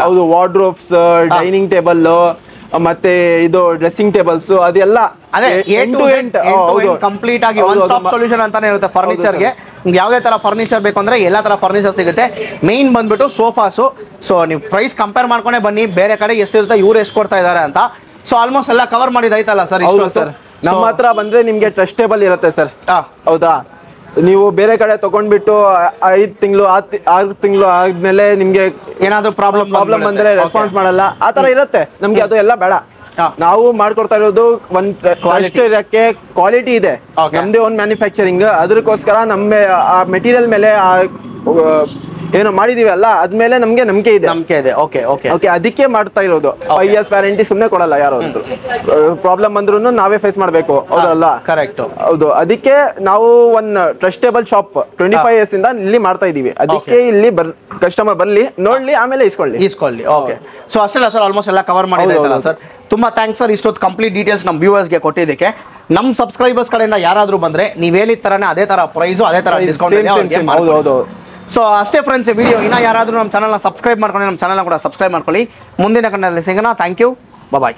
ಹೌದು, ವಾರ್ಡ್ರೋಬ್ಸ್, ಡೈನಿಂಗ್ ಟೇಬಲ್, ಮತ್ತೆ ಇದು ಡ್ರೆಸ್ಸಿಂಗ್ ಟೇಬಲ್ಸ್, ಅದೆಲ್ಲ ಕಂಪ್ಲೀಟ್ ಆಗಿ ಒನ್ ಸ್ಟಾಪ್ ಸೊಲ್ಯೂಷನ್ ಅಂತಾನೆ ಇರುತ್ತೆ ಫರ್ನಿಚರ್ಗೆ. ನಿಮ್ಗೆ ಯಾವುದೇ ತರ ಫರ್ನಿಚರ್ ಬೇಕು ಅಂದ್ರೆ ಎಲ್ಲಾ ತರ ಫರ್ನಿಚರ್ ಸಿಗುತ್ತೆ. ಮೇನ್ ಬಂದ್ಬಿಟ್ಟು ಸೋಫಾಸು. ಸೊ ನೀವು ಪ್ರೈಸ್ ಕಂಪೇರ್ ಮಾಡ್ಕೊಂಡೆ ಬನ್ನಿ, ಬೇರೆ ಕಡೆ ಎಷ್ಟಿರುತ್ತೆ, ಇವ್ರು ಎಷ್ಟು ಕೊಡ್ತಾ ಇದಾರೆ ಅಂತ. ಸೊ ಆಲ್ಮೋಸ್ಟ್ ಎಲ್ಲ ಕವರ್ ಮಾಡಿದಾಯ್ತಲ್ಲ ಸರ್? ಸರ್ ನಮ್ಮ ಹತ್ರ ಬಂದ್ರೆ ನಿಮ್ಗೆ ಟ್ರಸ್ಟೇಬಲ್ ಇರುತ್ತೆ ಸರ್. ಹೌದಾ, ನೀವು ಬೇರೆ ಕಡೆ ತಗೊಂಡ್ಬಿಟ್ಟು 5 ತಿಂಗಳು 6 ತಿಂಗಳು ಆದ್ಮೇಲೆ ನಿಮ್ಗೆ ಏನಾದ್ರು ಪ್ರಾಬ್ಲಮ್ ಬಂದ್ರೆ ರೆಸ್ಪಾನ್ಸ್ ಮಾಡಲ್ಲ, ಆತರ ಇರುತ್ತೆ. ನಮ್ಗೆ ಅದು ಎಲ್ಲ ಬೇಡ. ನಾವು ಮಾಡ್ಕೊಡ್ತಾ ಇರೋದು ಒಂದ್ ಇರಕ್ಕೆ ಕ್ವಾಲಿಟಿ ಇದೆ, ನಮ್ದೇ ಓನ್ ಮ್ಯಾನುಫ್ಯಾಕ್ಚರಿಂಗ್. ಅದಕ್ಕೋಸ್ಕರ ನಮ್ಮ ಆ ಮೆಟೀರಿಯಲ್ ಮೇಲೆ ಏನೋ ಮಾಡಿದೀವಿ ಅಲ್ಲ, ಅದ್ಮೇಲೆ ನಮ್ಗೆ ನಂಬಿಕೆ ಇದೆ. ಓಕೆ, ಅದಕ್ಕೆ ಮಾಡ್ತಾ ಇರೋದು. 5 years ವ್ಯಾರಂಟಿ ಸುಮ್ನೆ ಕೊಡಲ್ಲ ಯಾರು. ಪ್ರಾಬ್ಲಮ್ ಬಂದ್ರು ನಾವೇ ಫೇಸ್ ಮಾಡ್ಬೇಕು, ಹೌದಲ್ಲ? ಕರೆಕ್ಟ್. ಹೌದು, ಅದಕ್ಕೆ ನಾವು ಒಂದ್ ಟ್ರಸ್ಟೇಬಲ್ ಶಾಪ್ 25 years ಇಂದ ಇಲ್ಲಿ ಮಾಡ್ತಾ ಇದೀವಿ. ಅದಕ್ಕೆ ಇಲ್ಲಿ ಕಸ್ಟಮರ್ ಬರ್ಲಿ, ನೋಡ್ಲಿ, ಆಮೇಲೆ ಇಸ್ಕೊಳ್ಳಿ. ಓಕೆ, ಸೊ ಅಷ್ಟೆಲ್ಲ ಸರ್ ಆಲ್ಮೋಸ್ಟ್ ಎಲ್ಲ ಕವರ್ ಮಾಡಿದಾಯ್ತಲ್ಲ ಸರ್? ತುಂಬಾ ಥ್ಯಾಂಕ್ಸ್ ಸರ್, ಇಷ್ಟೊತ್ತು ಕಂಪ್ಲೀಟ್ ಡೀಟೇಲ್ಸ್ ನಮ್ಮ ವ್ಯೂವರ್ಸ್ಗೆ ಕೊಟ್ಟಿದ್ದಕ್ಕೆ. ನಮ್ಮ ಸಬ್ಸ್ಕ್ರೈಬರ್ಸ್ ಕಡೆಯಿಂದ ಯಾರಾದ್ರೂ ಬಂದ್ರೆ ನೀವು ಹೇಳಿದ ತರನೇ ಅದೇ ತರ ಪ್ರೈಸು, ಅದೇ ತರ ಡಿಸ್ಕೌಂಟ್. ಹೌದು. ಸೊ ಅಷ್ಟೇ ಫ್ರೆಂಡ್ಸ್, ವಿಡಿಯೋ ಇನ್ನ ಯಾರಾದ್ರೂ ನಮ್ಮ ಚಾನಲ್ನ ಸಬ್ಸ್ಕ್ರೈಬ್ ಮಾಡ್ಕೊಂಡು ನಮ್ಮ ಚಾನಲ್ನ ಕೂಡ ಸಬ್ಸ್ಕ್ರೈಬ್ ಮಾಡ್ಕೊಳ್ಳಿ. ಮುಂದಿನ ಕನ್ನಡದಲ್ಲಿ ಸಿಗೋಣ. Thank you, bye.